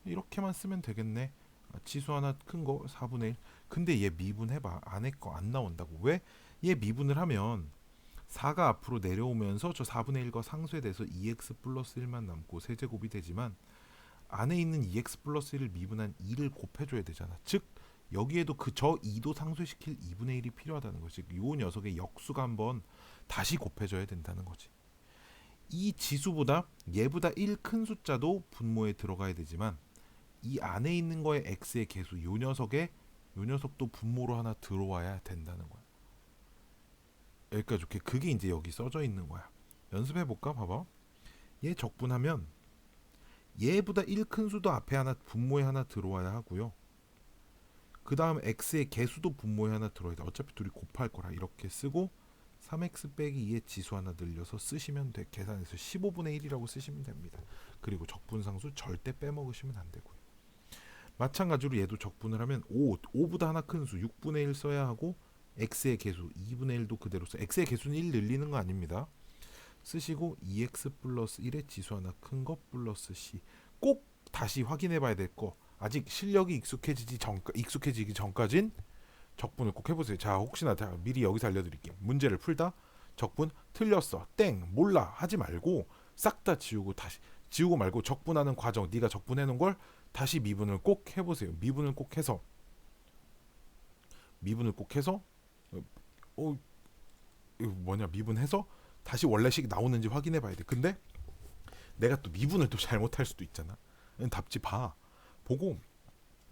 이렇게만 쓰면 되겠네. 지수 하나 큰 거 4분의 1. 근데 얘 미분해봐. 안에 거 안 나온다고. 왜? 얘 미분을 하면 4가 앞으로 내려오면서 저 4분의 1과 상쇄돼서 2x 플러스 1만 남고 세제곱이 되지만 안에 있는 2x 플러스 1을 미분한 2를 곱해줘야 되잖아. 즉 여기에도 저 2도 상쇄시킬 2분의 1이 필요하다는 거지. 요 녀석의 역수가 한번 다시 곱해줘야 된다는 거지. 이 지수보다 얘보다 1 큰 숫자도 분모에 들어가야 되지만 이 안에 있는 거에 x의 개수 요 녀석도 분모로 하나 들어와야 된다는 거야. 여기까지 오케이. 그게 이제 여기 써져 있는 거야. 연습해 볼까? 봐봐. 얘 적분하면 얘보다 1 큰 수도 앞에 하나 분모에 하나 들어와야 하고요. 그 다음 x의 개수도 분모에 하나 들어야 돼. 어차피 둘이 곱할 거라 이렇게 쓰고 3x 빼기 2의 지수 하나 늘려서 쓰시면 돼. 계산해서 15분의 1이라고 쓰시면 됩니다. 그리고 적분상수 절대 빼먹으시면 안 되고요. 마찬가지로 얘도 적분을 하면 5보다 하나 큰 수 6분의 1 써야 하고 x의 개수 2분의 1도 그대로 써. x의 개수는 1 늘리는 거 아닙니다. 쓰시고 2x 플러스 1의 지수 하나 큰 거 플러스 c. 꼭 다시 확인해 봐야 될 거. 아직 실력이 익숙해지기 전까진 적분을 꼭 해보세요. 자, 혹시나 미리 여기서 알려드릴게요. 문제를 풀다 적분 틀렸어, 땡, 몰라 하지 말고 싹 다 지우고 다시 지우고 말고 적분하는 과정, 네가 적분해놓은 걸 다시 미분을 꼭 해보세요. 미분을 꼭 해서 이거 뭐냐, 미분해서 다시 원래식 나오는지 확인해 봐야 돼. 근데 내가 또 미분을 또 잘못할 수도 있잖아. 답지 봐. 보고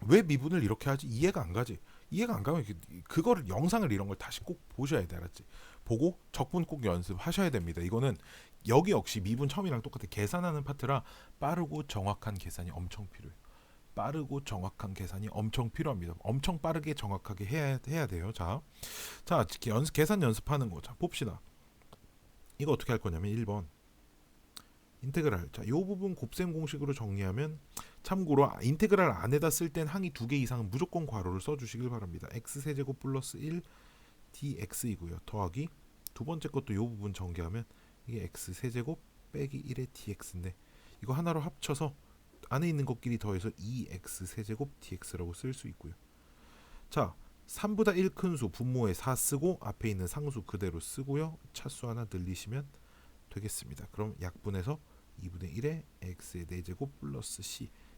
왜 미분을 이렇게 하지? 이해가 안 가지. 이해가 안 가면 그거를 영상을 이런 걸 다시 꼭 보셔야 돼. 알았지? 보고 적분 꼭 연습하셔야 됩니다. 이거는 여기 역시 미분 처음이랑 똑같아. 계산하는 파트라 빠르고 정확한 계산이 엄청 필요해요. 빠르고 정확한 계산이 엄청 필요합니다. 엄청 빠르게 정확하게 해야 돼요. 자, 계산 연습하는 거. 자, 봅시다. 이거 어떻게 할 거냐면 1번 인테그랄. 자, 이 부분 곱셈 공식으로 정리하면, 참고로 인테그랄 안에다 쓸 땐 항이 2개 이상은 무조건 괄호를 써주시길 바랍니다. x세제곱 플러스 1 dx이고요. 더하기 두 번째 것도 이 부분 전개하면 이게 x세제곱 빼기 1의 dx인데 이거 하나로 합쳐서 안에 있는 것끼리 더해서 2x세제곱 dx라고 쓸 수 있고요. 자, 3보다 1 큰 수 분모에 4 쓰고 앞에 있는 상수 그대로 쓰고요. 차수 하나 늘리시면 되겠습니다. 그럼 약분해서 2분의 1에 x의 4제곱 플러스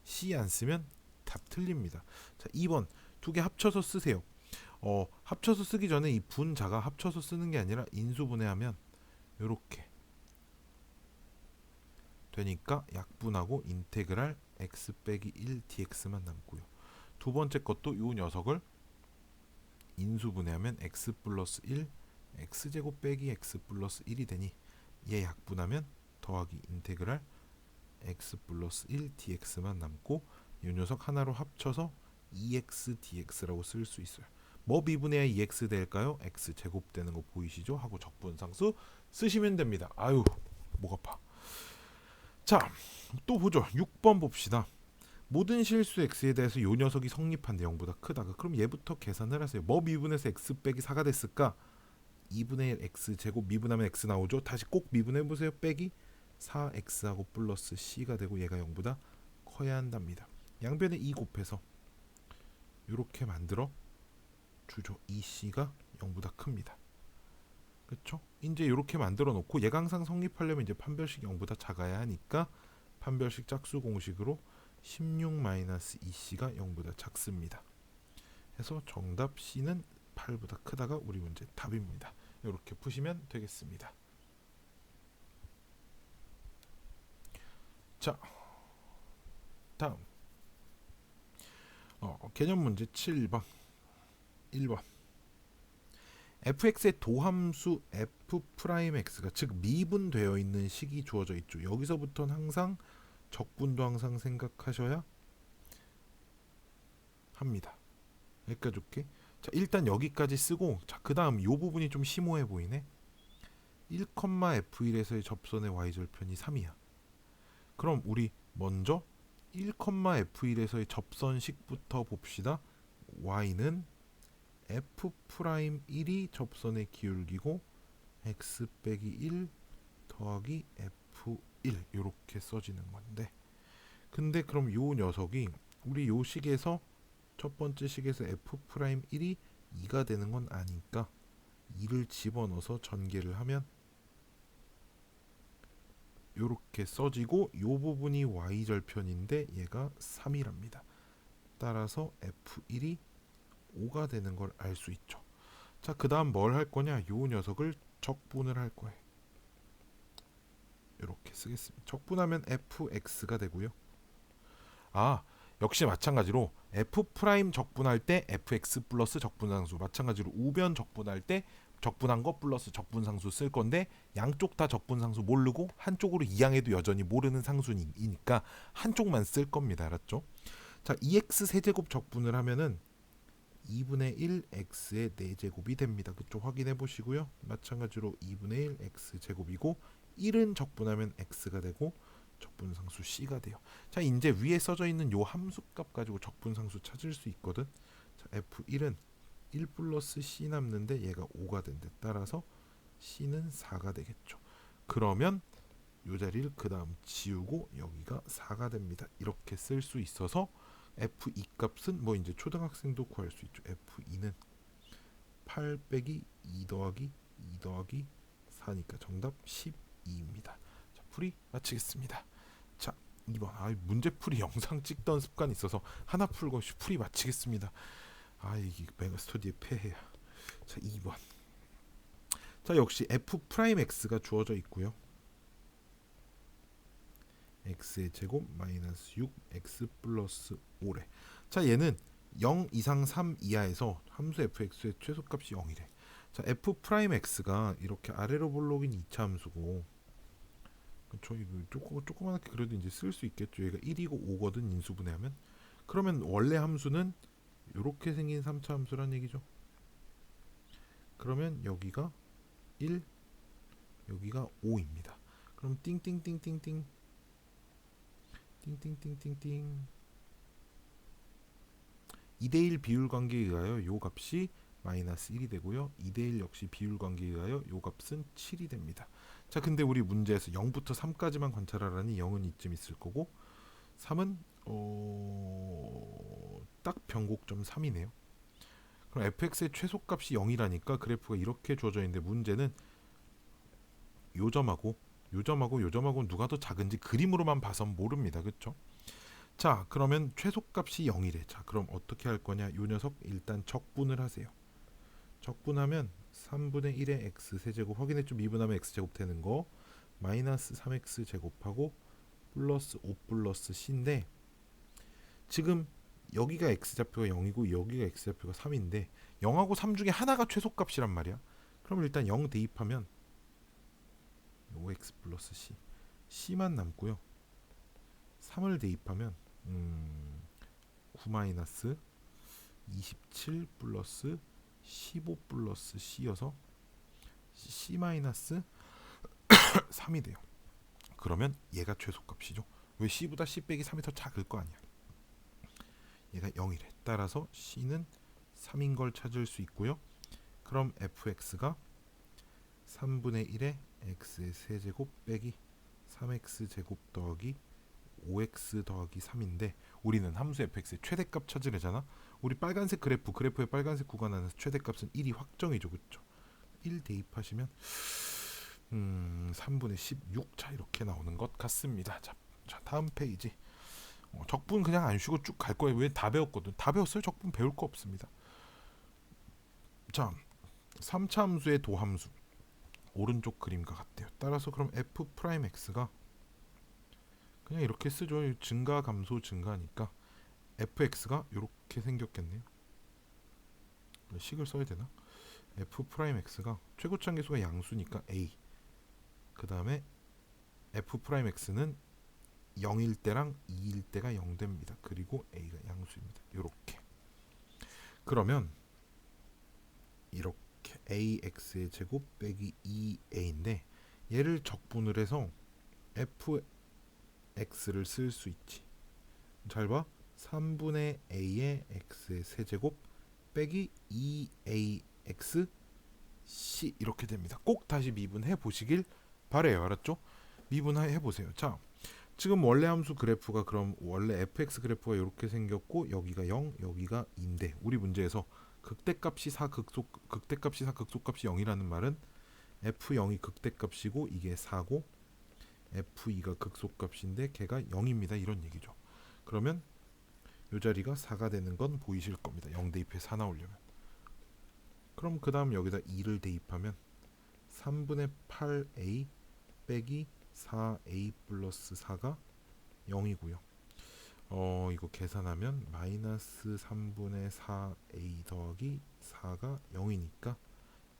c 안 쓰면 답 틀립니다. 자, 2번 두 개 합쳐서 쓰세요. 합쳐서 쓰기 전에 이 분자가 합쳐서 쓰는 게 아니라 인수분해하면 요렇게 되니까 약분하고 인테그랄 x 빼기 1 dx만 남고요. 두 번째 것도 요 녀석을 인수분해하면 x 플러스 1 x제곱 빼기 x 플러스 1이 되니 얘 약분하면 더하기 인테그랄 x 플러스 1 dx만 남고 이 녀석 하나로 합쳐서 2x dx라고 쓸 수 있어요. 뭐 미분해야 2x 될까요? x 제곱 되는 거 보이시죠? 하고 적분상수 쓰시면 됩니다. 아유, 목 아파. 자, 또 보죠. 6번 봅시다. 모든 실수 x에 대해서 이 녀석이 성립한데 0보다 크다. 그럼 얘부터 계산을 하세요. 뭐 미분해서 x 빼기 4가 됐을까? 2분의 1 x 제곱 미분하면 x 나오죠. 다시 꼭 미분해보세요. 빼기 4x하고 플러스 c가 되고 얘가 0보다 커야 한답니다. 양변에 2 곱해서 이렇게 만들어 주죠. 2c가 0보다 큽니다. 그렇죠? 이제 이렇게 만들어 놓고 얘가 항상 성립하려면 이제 판별식 0보다 작아야 하니까 판별식 짝수 공식으로 16-2c가 0보다 작습니다. 해서 정답 C는 8보다 크다가 우리 문제 답입니다. 이렇게 푸시면 되겠습니다. 자, 다음 개념 문제 7번 1번 fx의 도함수 f'x가 즉 미분되어 있는 식이 주어져 있죠. 여기서부터는 항상 적분도 항상 생각하셔야 합니다. 여기까지 올게. 자, 일단 여기까지 쓰고, 자, 그 다음 이 부분이 좀 심오해 보이네. 1,f1에서의 접선의 y절편이 3이야. 그럼 우리 먼저 1,f1에서의 접선식부터 봅시다. y는 f'1이 접선의 기울기고 x 빼기 1 더하기 f1 이렇게 써지는 건데, 근데 그럼 요 녀석이 우리 요 식에서 첫 번째 식에서 f'1이 2가 되는 건 아니까 2를 집어넣어서 전개를 하면 요렇게 써지고 요 부분이 y절편인데 얘가 3이랍니다. 따라서 f1이 5가 되는 걸 알 수 있죠. 자, 그 다음 뭘 할 거냐? 요 녀석을 적분을 할 거예요. 이렇게 쓰겠습니다. 적분하면 fx가 되고요. 아, 역시 마찬가지로 f 프라임 적분할 때 fx 플러스 적분상수, 마찬가지로 우변 적분할 때 적분한 거 플러스 적분상수 쓸 건데 양쪽 다 적분상수 모르고 한쪽으로 이항해도 여전히 모르는 상수니까 한쪽만 쓸 겁니다. 알았죠? 자, 2x 세제곱 적분을 하면은 2분의 1 x의 4제곱이 됩니다. 그쪽 확인해 보시고요. 마찬가지로 2분의 1 x 제곱이고 1은 적분하면 x가 되고 적분상수 c가 돼요. 자, 이제 위에 써져 있는 요 함수값 가지고 적분상수 찾을 수 있거든. 자, f1은 1 플러스 c 남는데 얘가 5가 된대. 따라서 c는 4가 되겠죠. 그러면 요 자리를 그 다음 지우고 여기가 4가 됩니다. 이렇게 쓸 수 있어서 f2 값은 뭐 이제 초등학생도 구할 수 있죠. f2는 8 빼기 2 더하기 2 더하기 4니까 정답 12입니다. 자, 풀이 마치겠습니다. 자, 2번. 문제 풀이 영상 찍던 습관이 있어서 하나 풀고 풀이 마치겠습니다. 이게 메가스터디의 폐해야. 자, 2번. 자, 역시 f 프라임 x가 주어져 있고요. x의 제곱 마이너스 6 x 플러스 5래. 자, 얘는 0 이상 3 이하에서 함수 fx의 최소값이 0이래. 자, f 프라임 x가 이렇게 아래로 볼록인 2차 함수고, 그쵸? 이거 조그맣게 그래도 이제 쓸 수 있겠죠. 얘가 1이고 5거든 인수분해하면. 그러면 원래 함수는 이렇게 생긴 3차 함수란 얘기죠. 그러면 여기가 1, 여기가 5입니다. 그럼 띵띵띵띵띵 2대1 비율 관계에 의하여 요 값이 마이너스 1이 되고요. 2대1 역시 비율 관계에 의하여 요 값은 7이 됩니다. 자, 근데 우리 문제에서 0부터 3까지만 관찰하라니 0은 이쯤 있을 거고 3은 딱 변곡점 3이네요. 그럼 fx의 최소값이 0이라니까 그래프가 이렇게 주어져 있는데 문제는 요 점하고 누가 더 작은지 그림으로만 봐선 모릅니다. 그쵸? 자, 그러면 최소값이 0이래. 자, 그럼 어떻게 할 거냐? 요 녀석 일단 적분을 하세요. 적분하면 3분의 1의 x 세제곱 확인했죠? 미분하면 x제곱 되는 거 마이너스 3x 제곱하고 플러스 5 플러스 c인데 지금 여기가 x좌표가 0이고 여기가 x좌표가 3인데 0하고 3 중에 하나가 최소값이란 말이야. 그럼 일단 0 대입하면 5x 플러스 c c만 남고요. 3을 대입하면 9 마이너스 27 플러스 15 플러스 c여서 c 마이너스 3이 돼요. 그러면 얘가 최소값이죠. 왜 c보다 c 빼기 3이 더 작을 거 아니야. 얘가 0이래. 따라서 c는 3인 걸 찾을 수 있고요. 그럼 fx가 3분의 1의 x의 세제곱 빼기 3x 제곱 더하기 5x 더하기 3인데 우리는 함수 fx의 최대값 찾으려잖아. 우리 빨간색 그래프의 빨간색 구간 안에서 최대값은 1이 확정이죠. 그쵸? 1 대입하시면 3분의 16 자 이렇게 나오는 것 같습니다. 자 다음 페이지. 적분 그냥 안 쉬고 쭉 갈 거예요. 왜 다 배웠거든. 다 배웠어요. 적분 배울 거 없습니다. 자, 3차 함수의 도함수 오른쪽 그림과 같대요. 따라서 그럼 f 프라임 x가 그냥 이렇게 쓰죠. 증가 감소 증가니까 fx가 이렇게 생겼겠네요. 식을 써야 되나? f 프라임 x가 최고차 계수가 양수니까 a. 그 다음에 f 프라임 x는 0일 때랑 2일 때가 0 됩니다. 그리고 a가 양수입니다. 이렇게. 그러면 이렇게 ax의 제곱 빼기 2a인데 얘를 적분을 해서 fx를 쓸 수 있지. 잘 봐. 3분의 a의 x의 세제곱 빼기 2ax c 이렇게 됩니다. 꼭 다시 미분해 보시길 바래요. 알았죠? 미분해 보세요. 자, 지금 원래 함수 그래프가 그럼 원래 fx 그래프가 이렇게 생겼고 여기가 0, 여기가 2인데 우리 문제에서 극대값이 4, 극대값이 4, 극소값이 0이라는 말은 f0이 극대값이고 이게 4고 f2가 극소값인데 걔가 0입니다. 이런 얘기죠. 그러면 이 자리가 4가 되는 건 보이실 겁니다. 0 대입해 4 나오려면. 그럼 그 다음 여기다 2를 대입하면 3분의 8a 빼기 4a 플러스 4가 0이고요. 이거 계산하면 마이너스 3분의 4a 더하기 4가 0이니까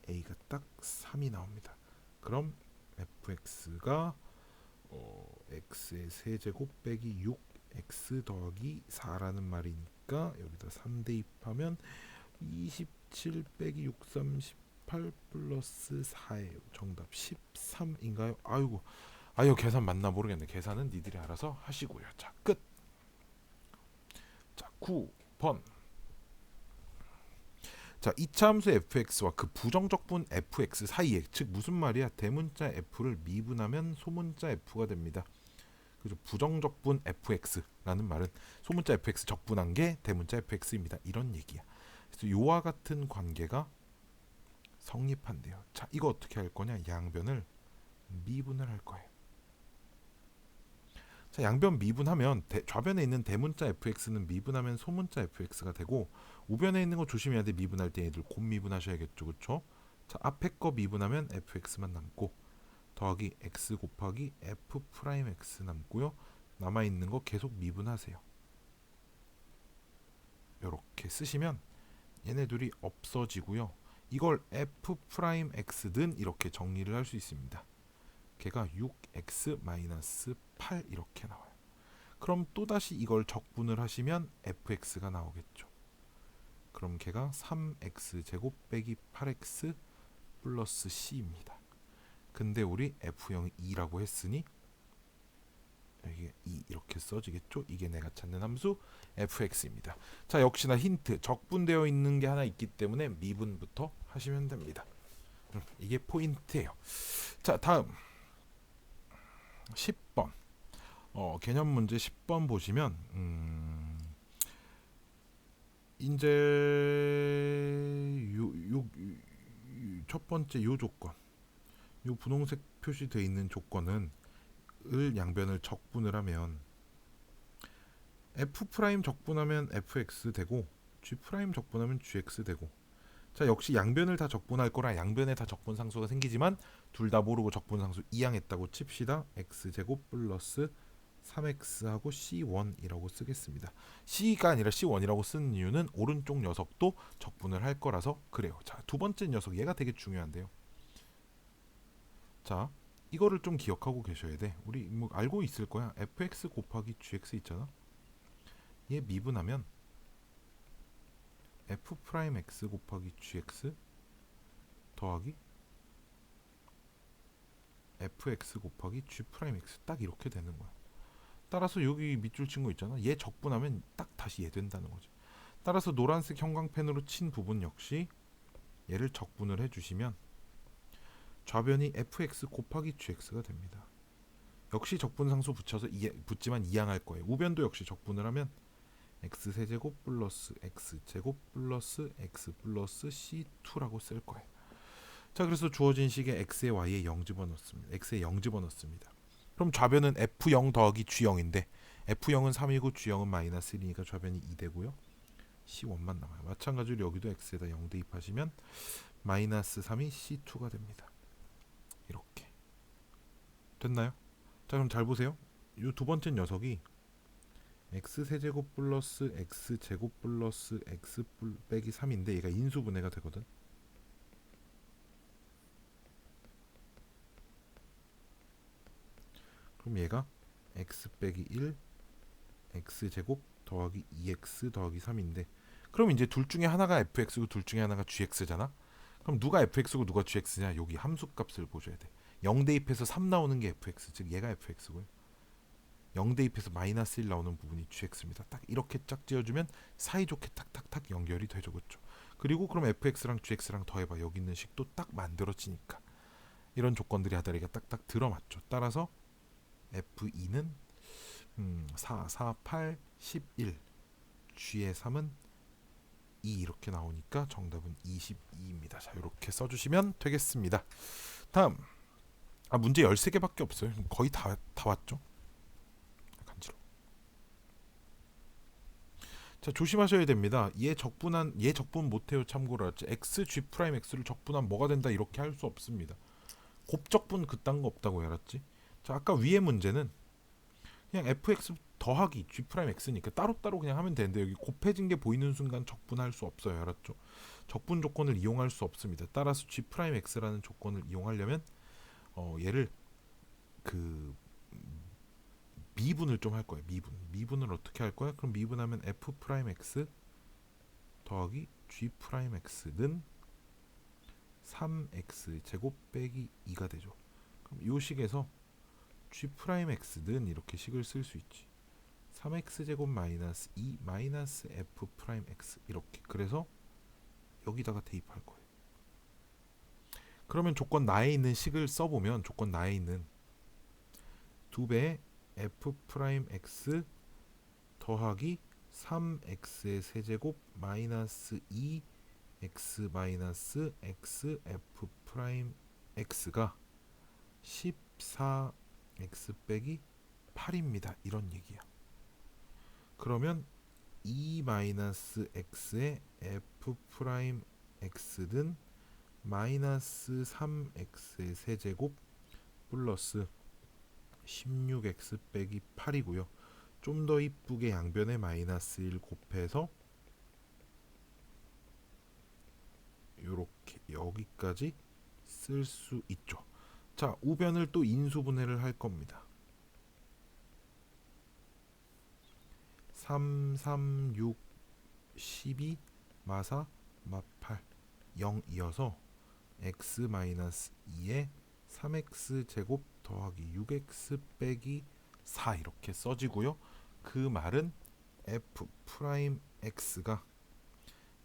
a가 딱 3이 나옵니다. 그럼 fx가 x의 세제곱 빼기 6x 더하기 4라는 말이니까 여기다 3 대입하면 27 빼기 6, 38 플러스 4예요. 정답 13인가요? 아이고 계산 맞나 모르겠네. 계산은 니들이 알아서 하시고요. 자, 끝. 자, 9번. 자, 이차 함수 fx와 그 부정적분 fx 사이에, 즉 무슨 말이야? 대문자 f를 미분하면 소문자 f가 됩니다. 그죠? 부정적분 fx라는 말은 소문자 fx 적분한 게 대문자 fx입니다. 이런 얘기야. 그래서 요와 같은 관계가 성립한대요. 자, 이거 어떻게 할 거냐? 양변을 미분을 할 거예요. 자, 양변 미분하면 좌변에 있는 대문자 fx는 미분하면 소문자 fx가 되고, 우변에 있는 거 조심해야 돼. 미분할 때 얘들 곱 미분하셔야겠죠. 그쵸? 자, 앞에 거 미분하면 fx만 남고 더하기 x 곱하기 f 프라임 x 남고요. 남아있는 거 계속 미분하세요. 요렇게 쓰시면 얘네 둘이 없어지고요. 이걸 f 프라임 x는 이렇게 정리를 할 수 있습니다. 걔가 6x-8 이렇게 나와요. 그럼 또다시 이걸 적분을 하시면 fx가 나오겠죠. 그럼 걔가 3x 제곱 빼기 8x 플러스 c입니다. 근데 우리 f형이 2라고 했으니 이게 2 이렇게 써지겠죠. 이게 내가 찾는 함수 fx입니다. 자, 역시나 힌트, 적분되어 있는 게 하나 있기 때문에 미분부터 하시면 됩니다. 이게 포인트예요. 자, 다음 10번. 개념 문제 10번 보시면 이제 첫 번째 요 조건, 요 분홍색 표시되어 있는 조건은 양변을 적분을 하면 f 프라임 적분하면 fx 되고 g 프라임 적분하면 gx 되고, 자, 역시 양변을 다 적분할 거라 양변에 다 적분 상수가 생기지만 둘 다 모르고 적분 상수 이항했다고 칩시다. x제곱 플러스 3x하고 c1이라고 쓰겠습니다. c가 아니라 c1이라고 쓰는 이유는 오른쪽 녀석도 적분을 할 거라서 그래요. 자, 두 번째 녀석, 얘가 되게 중요한데요. 자, 이거를 좀 기억하고 계셔야 돼. 우리 뭐 알고 있을 거야. fx 곱하기 gx 있잖아. 얘 미분하면 f 프라임 x 곱하기 gx 더하기 fx 곱하기 g 프라임 x, 딱 이렇게 되는 거야. 따라서 여기 밑줄 친 거 있잖아. 얘 적분하면 딱 다시 얘 된다는 거지. 따라서 노란색 형광펜으로 친 부분 역시 얘를 적분을 해주시면 좌변이 fx 곱하기 gx가 됩니다. 역시 적분상수 붙지만 이항할 거예요. 우변도 역시 적분을 하면 x세제곱 플러스 x제곱 플러스 x 플러스 c2라고 쓸 거예요. 자, 그래서 주어진 식에 x에 y에 0 집어넣습니다. x에 0 집어넣습니다. 그럼 좌변은 f0 더하기 g0인데 f0은 3이고 g0은 마이너스 1이니까 좌변이 2 되고요. c1만 남아요. 마찬가지로 여기도 x에다 0 대입하시면 마이너스 3이 c2가 됩니다. 이렇게 됐나요? 자, 그럼 잘 보세요. 이 두 번째 녀석이 x세제곱 플러스 x제곱 플러스 x 빼기 3인데 얘가 인수분해가 되거든. 그럼 얘가 x 빼기 1 x제곱 더하기 2x 더하기 3인데, 그럼 이제 둘 중에 하나가 fx고 둘 중에 하나가 gx잖아. 그럼 누가 fx고 누가 gx냐? 여기 함수값을 보셔야 돼. 0 대입해서 3 나오는 게 fx, 즉 얘가 fx고요. 0 대입해서 마이너스 1 나오는 부분이 gx입니다. 딱 이렇게 짝 지어주면 사이좋게 탁탁탁 연결이 되죠. 그렇죠? 그리고 그럼 fx랑 gx랑 더해봐. 여기 있는 식도 딱 만들어지니까 이런 조건들이 하다리가 딱딱 들어맞죠. 따라서 f2는 4, 4, 8, 11 g의 3은 2 이렇게 나오니까 정답은 22입니다. 자, 이렇게 써주시면 되겠습니다. 다음, 문제 13개밖에 없어요. 거의 다 왔죠? 간지러워. 자, 조심하셔야 됩니다. 얘 적분 못해요. 참고로 x, g 프라임 x를 적분하면 뭐가 된다 이렇게 할 수 없습니다. 곱적분 그딴 거 없다고 알았지? 자, 아까 위의 문제는 그냥 fx 더하기 g 프라임 x니까 따로따로 그냥 하면 되는데 여기 곱해진 게 보이는 순간 적분할 수 없어요. 알았죠? 적분 조건을 이용할 수 없습니다. 따라서 g 프라임 x라는 조건을 이용하려면 얘를 그 미분을 좀 할 거예요. 미분을 어떻게 할 거야? 그럼 미분하면 f 프라임 x 더하기 g 프라임 x는 3x 제곱 빼기 2가 되죠. 그럼 이 식에서 g 프라임 x는 이렇게 식을 쓸 수 있지. 3x 제곱 마이너스 2 마이너스 f 프라임 x 이렇게. 그래서 여기다가 대입할 거예요. 그러면 조건 나에 있는 식을 써보면 조건 나에 있는 2배 f 프라임 x 더하기 3x의 세제곱 마이너스 2x 마이너스 x f 프라임 x가 14x 빼기 8입니다. 이런 얘기야. 그러면 2 마이너스 x의 f 프라임 x는 마이너스 3x의 세제곱 플러스 16x 빼기 8이고요. 좀 더 이쁘게 양변에 마이너스 1 곱해서 이렇게 여기까지 쓸 수 있죠. 자, 우변을 또 인수분해를 할 겁니다. 3, 3, 6, 12, 마사, 마8, 0 이어서 x-2에 3x 제곱 더하기 6x 빼기 4 이렇게 써지고요. 그 말은 f 프라임 x가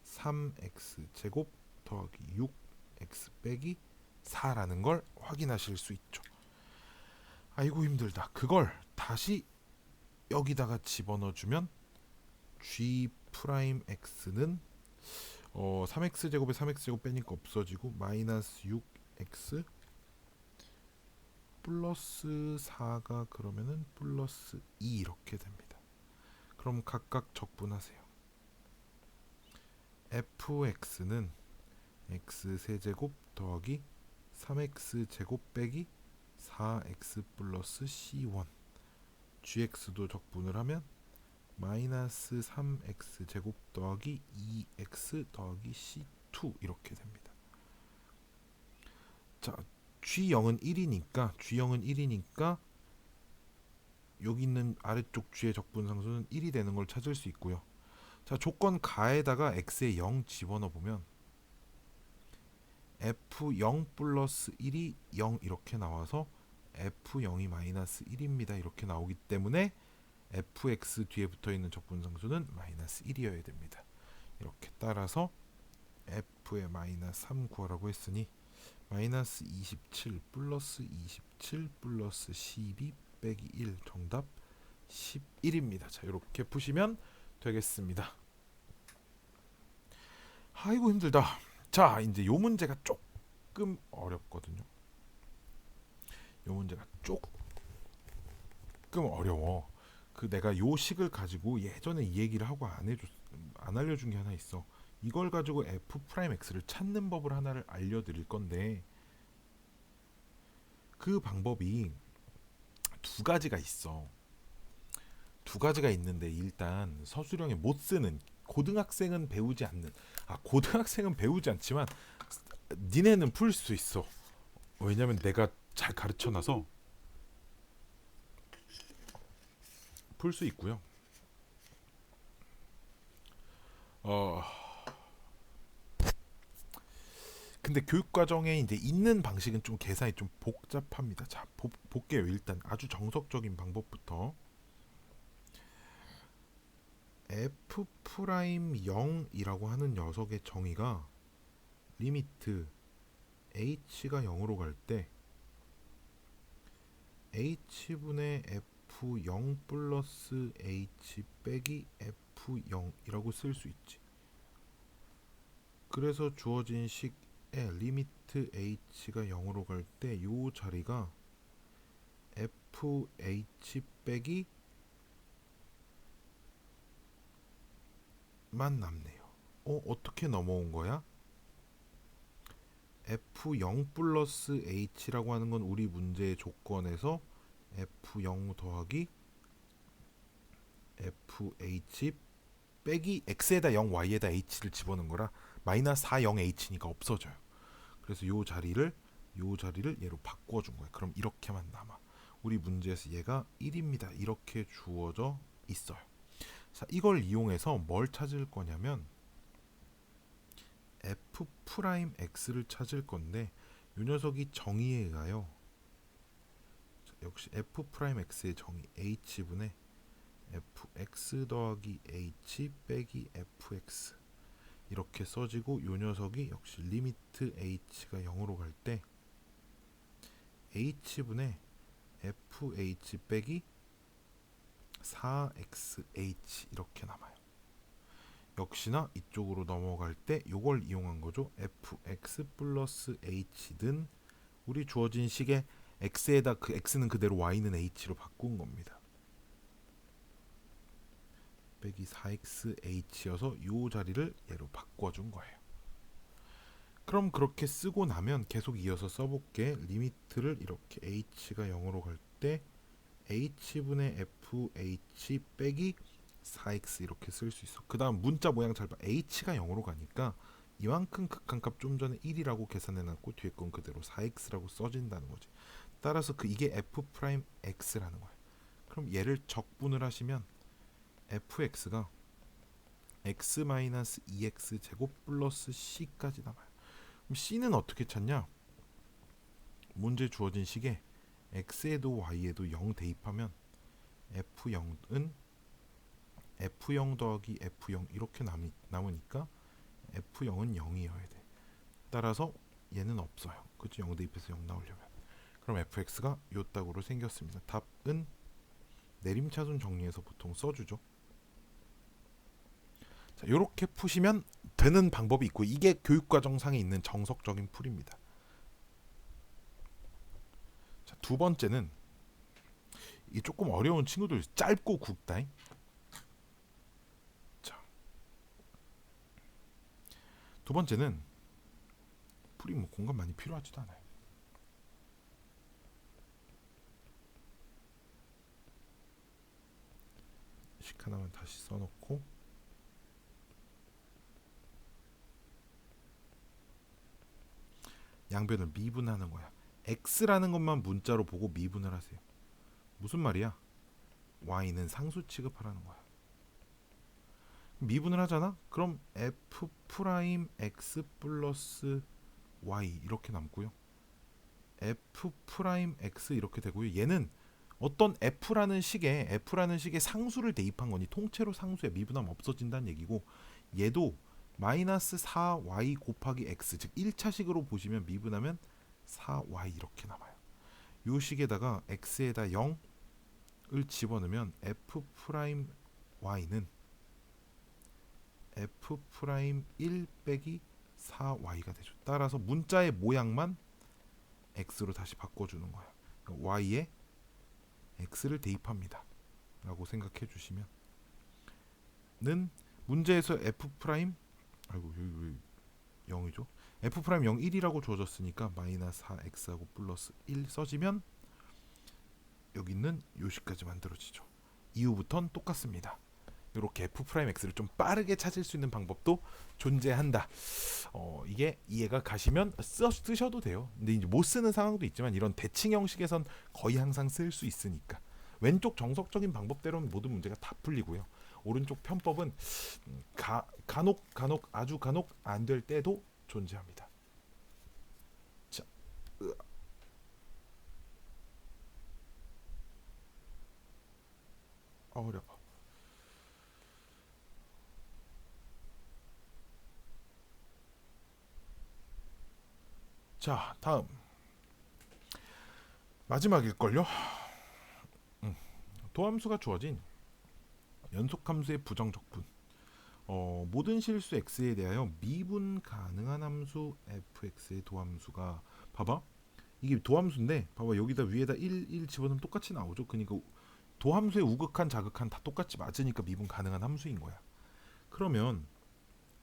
3x 제곱 더하기 6x 빼기 4라는 걸 확인하실 수 있죠. 아이고 힘들다. 그걸 다시 여기다가 집어넣어주면 g 프라임 x는 3x 제곱에 3x 제곱 빼니까 없어지고 마이너스 6x 플러스 4가 그러면은 플러스 2 이렇게 됩니다. 그럼 각각 적분하세요. fx는 x 세제곱 더하기 3x 제곱 빼기 4x 플러스 c1 gx도 적분을 하면 마이너스 3x 제곱 더하기 2x 더하기 c2 이렇게 됩니다. 자, g0은 1이니까 여기 있는 아래쪽 g의 적분상수는 1이 되는 걸 찾을 수 있고요. 자, 조건 가에다가 x에 0 집어넣어 보면 f0 플러스 1이 0 이렇게 나와서 f0이 마이너스 1입니다. 이렇게 나오기 때문에 fx 뒤에 붙어있는 적분상수는 마이너스 1이어야 됩니다. 이렇게 따라서 f의 마이너스 3 구하라고 했으니 마이너스 27 플러스 27 플러스 12 빼기 1 정답 11입니다. 자, 이렇게 푸시면 되겠습니다. 아이고 힘들다. 자, 이제 요 문제가 조금 어렵거든요. 요 문제가 조금 어려워. 내가 요 식을 가지고 예전에 이 얘기를 하고 안 알려준 게 하나 있어. 이걸 가지고 f 프라임 x를 찾는 법을 하나를 알려드릴 건데 그 방법이 두 가지가 있어. 두 가지가 있는데 일단 서술형에 못 쓰는 고등학생은 배우지 않지만 니네는 풀 수 있어. 왜냐면 내가 잘 가르쳐놔서 풀 수 있고요. 근데 교육 과정에 이제 있는 방식은 좀 계산이 좀 복잡합니다. 자, 볼게요. 일단 아주 정석적인 방법부터 f 프라임 0이라고 하는 녀석의 정의가 리미트 h가 0으로 갈 때 h분의 f0 플러스 h 빼기 f0이라고 쓸 수 있지. 그래서 주어진 식에 리미트 h가 0으로 갈 때 이 자리가 fh 빼기 만 남네요. 어떻게 넘어온 거야? f0 플러스 h라고 하는 건 우리 문제의 조건에서 f0 더하기 fh 빼기 x에다 0, y에다 h를 집어넣은 거라 마이너스 4, 0h니까 없어져요. 그래서 요 자리를 얘로 바꿔준 거예요. 그럼 이렇게만 남아. 우리 문제에서 얘가 1입니다. 이렇게 주어져 있어요. 자, 이걸 이용해서 뭘 찾을 거냐면 f'x를 찾을 건데 이 녀석이 정의에 의하여 역시 f'x의 정의 h분의 fx 더하기 h 빼기 fx 이렇게 써지고 요 녀석이 역시 리미트 h가 0으로 갈 때 h분의 fh 빼기 4xh 이렇게 남아요. 역시나 이쪽으로 넘어갈 때 요걸 이용한 거죠. fx 플러스 h는 우리 주어진 식에 x에다 그 x는 그대로 y는 h로 바꾼 겁니다. 빼기 4xh여서 요 자리를 얘로 바꿔준 거예요. 그럼 그렇게 쓰고 나면 계속 이어서 써볼게. 리미트를 이렇게 h가 0으로 갈 때 h분의 fh 빼기 4x 이렇게 쓸 수 있어. 그 다음 문자 모양 잘 봐. h가 0으로 가니까 이만큼 극한값 좀 전에 1이라고 계산해놨고 뒤에 건 그대로 4x라고 써진다는 거지. 따라서 이게 f'x라는 거야. 그럼 얘를 적분을 하시면 fx가 x-2x 제곱 플러스 c까지 남아요. 그럼 c는 어떻게 찾냐? 문제 주어진 식에 x에도 y에도 0 대입하면 f0은 f0 더하기 f0 이렇게 남으니까 f0은 0이어야 돼. 따라서 얘는 없어요. 그치? 0 대입해서 0 나오려면. 그럼 fx가 요 딱으로 생겼습니다. 답은 내림차순 정리해서 보통 써주죠. 자, 요렇게 푸시면 되는 방법이 있고 이게 교육과정상에 있는 정석적인 풀입니다. 자, 두 번째는 이 조금 어려운 친구들 짧고 굵다. 자, 두 번째는 풀이 뭐 공간 많이 필요하지도 않아요. 식 하나만 다시 써놓고 양변을 미분하는 거야. x라는 것만 문자로 보고 미분을 하세요. 무슨 말이야? y는 상수 취급하라는 거야. 미분을 하잖아? 그럼 f 프라임 x 플러스 y 이렇게 남고요. f 프라임 x 이렇게 되고요. 얘는 어떤 f라는 식에 상수를 대입한 거니 통째로 상수에 미분하면 없어진다는 얘기고 얘도 마이너스 4y 곱하기 x 즉 1차식으로 보시면 미분하면 4y 이렇게 남아요. 요 식에다가 x에다 0을 집어넣으면 f 프라임 y는 f 프라임 1 빼기 4y가 되죠. 따라서 문자의 모양만 x로 다시 바꿔주는 거야. 그러니까 y에 x를 대입합니다. 라고 생각해 주시면 는 문제에서 f 프라임 아이고 여기 0이죠. f 프라임 0 1이라고 주어졌으니까 마이너스 4x하고 플러스 1 써지면 여기 있는 요식까지 만들어지죠. 이후부터는 똑같습니다. 이렇게 f 프라임 x를 좀 빠르게 찾을 수 있는 방법도 존재한다. 이게 이해가 가시면 쓰셔도 돼요. 근데 이제 못 쓰는 상황도 있지만 이런 대칭 형식에선 거의 항상 쓸 수 있으니까 왼쪽 정석적인 방법대로는 모든 문제가 다 풀리고요. 오른쪽 편법은 간혹 아주 간혹 안 될 때도 존재합니다. 자, 어려워. 자, 다음 마지막일걸요. 도함수가 주어진 연속함수의 부정적분. 모든 실수 x에 대하여 미분 가능한 함수 fx의 도함수가 봐봐. 이게 도함수인데 봐봐 여기다 위에다 1 집어넣으면 똑같이 나오죠. 그러니까 도함수의 우극한 자극한 다 똑같이 맞으니까 미분 가능한 함수인 거야. 그러면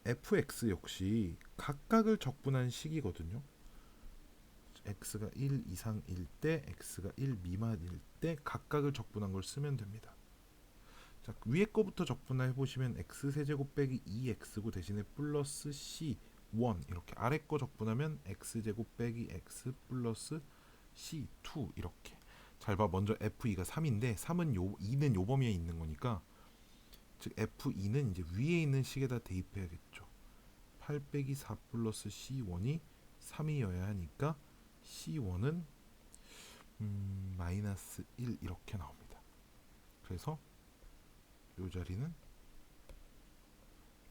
fx 역시 각각을 적분한 식이거든요. x가 1 이상일 때 x가 1 미만일 때 각각을 적분한 걸 쓰면 됩니다. 자, 위에 거부터 적분해 보시면 x세제곱 빼기 2x고 대신에 플러스 c 1 이렇게 아래 거 적분하면 x제곱 빼기 x 플러스 c2 이렇게. 잘 봐. 먼저 f2가 3인데 3은 2는 요 범위에 있는 거니까 즉 f2는 이제 위에 있는 식에다 대입해야겠죠. 8 빼기 4 플러스 c1이 3이어야 하니까 c1은 마이너스 1 이렇게 나옵니다. 그래서 요 자리는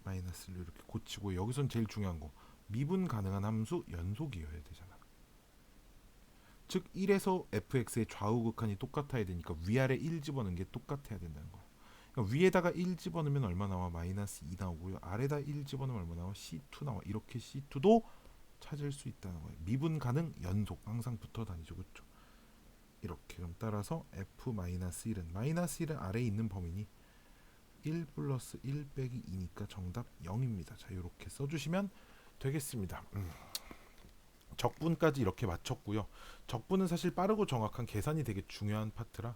마이너스를 이렇게 고치고 여기선 제일 중요한 거 미분 가능한 함수 연속이어야 되잖아. 즉 1에서 fx의 좌우 극한이 똑같아야 되니까 위아래 1 집어넣는 게 똑같아야 된다는 거야. 그러니까 위에다가 1 집어넣으면 얼마 나와? 마이너스 2 나오고요. 아래다 1 집어넣으면 얼마 나와? c2 나와. 이렇게 c2도 찾을 수 있다는 거예요. 미분 가능 연속 항상 붙어 다니죠. 그렇죠? 이렇게. 그럼 따라서 f-1은 마이너스 1은 아래에 있는 범위니 1 플러스 1 빼기 2니까 정답 0입니다. 자, 이렇게 써주시면 되겠습니다. 적분까지 이렇게 맞췄고요. 적분은 사실 빠르고 정확한 계산이 되게 중요한 파트라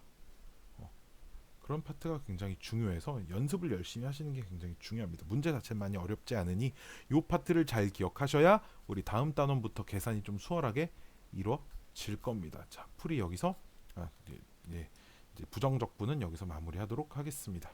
그런 파트가 굉장히 중요해서 연습을 열심히 하시는 게 굉장히 중요합니다. 문제 자체는 많이 어렵지 않으니 이 파트를 잘 기억하셔야 우리 다음 단원부터 계산이 좀 수월하게 이루어질 겁니다. 자, 풀이 여기서 이제 부정적분은 여기서 마무리하도록 하겠습니다.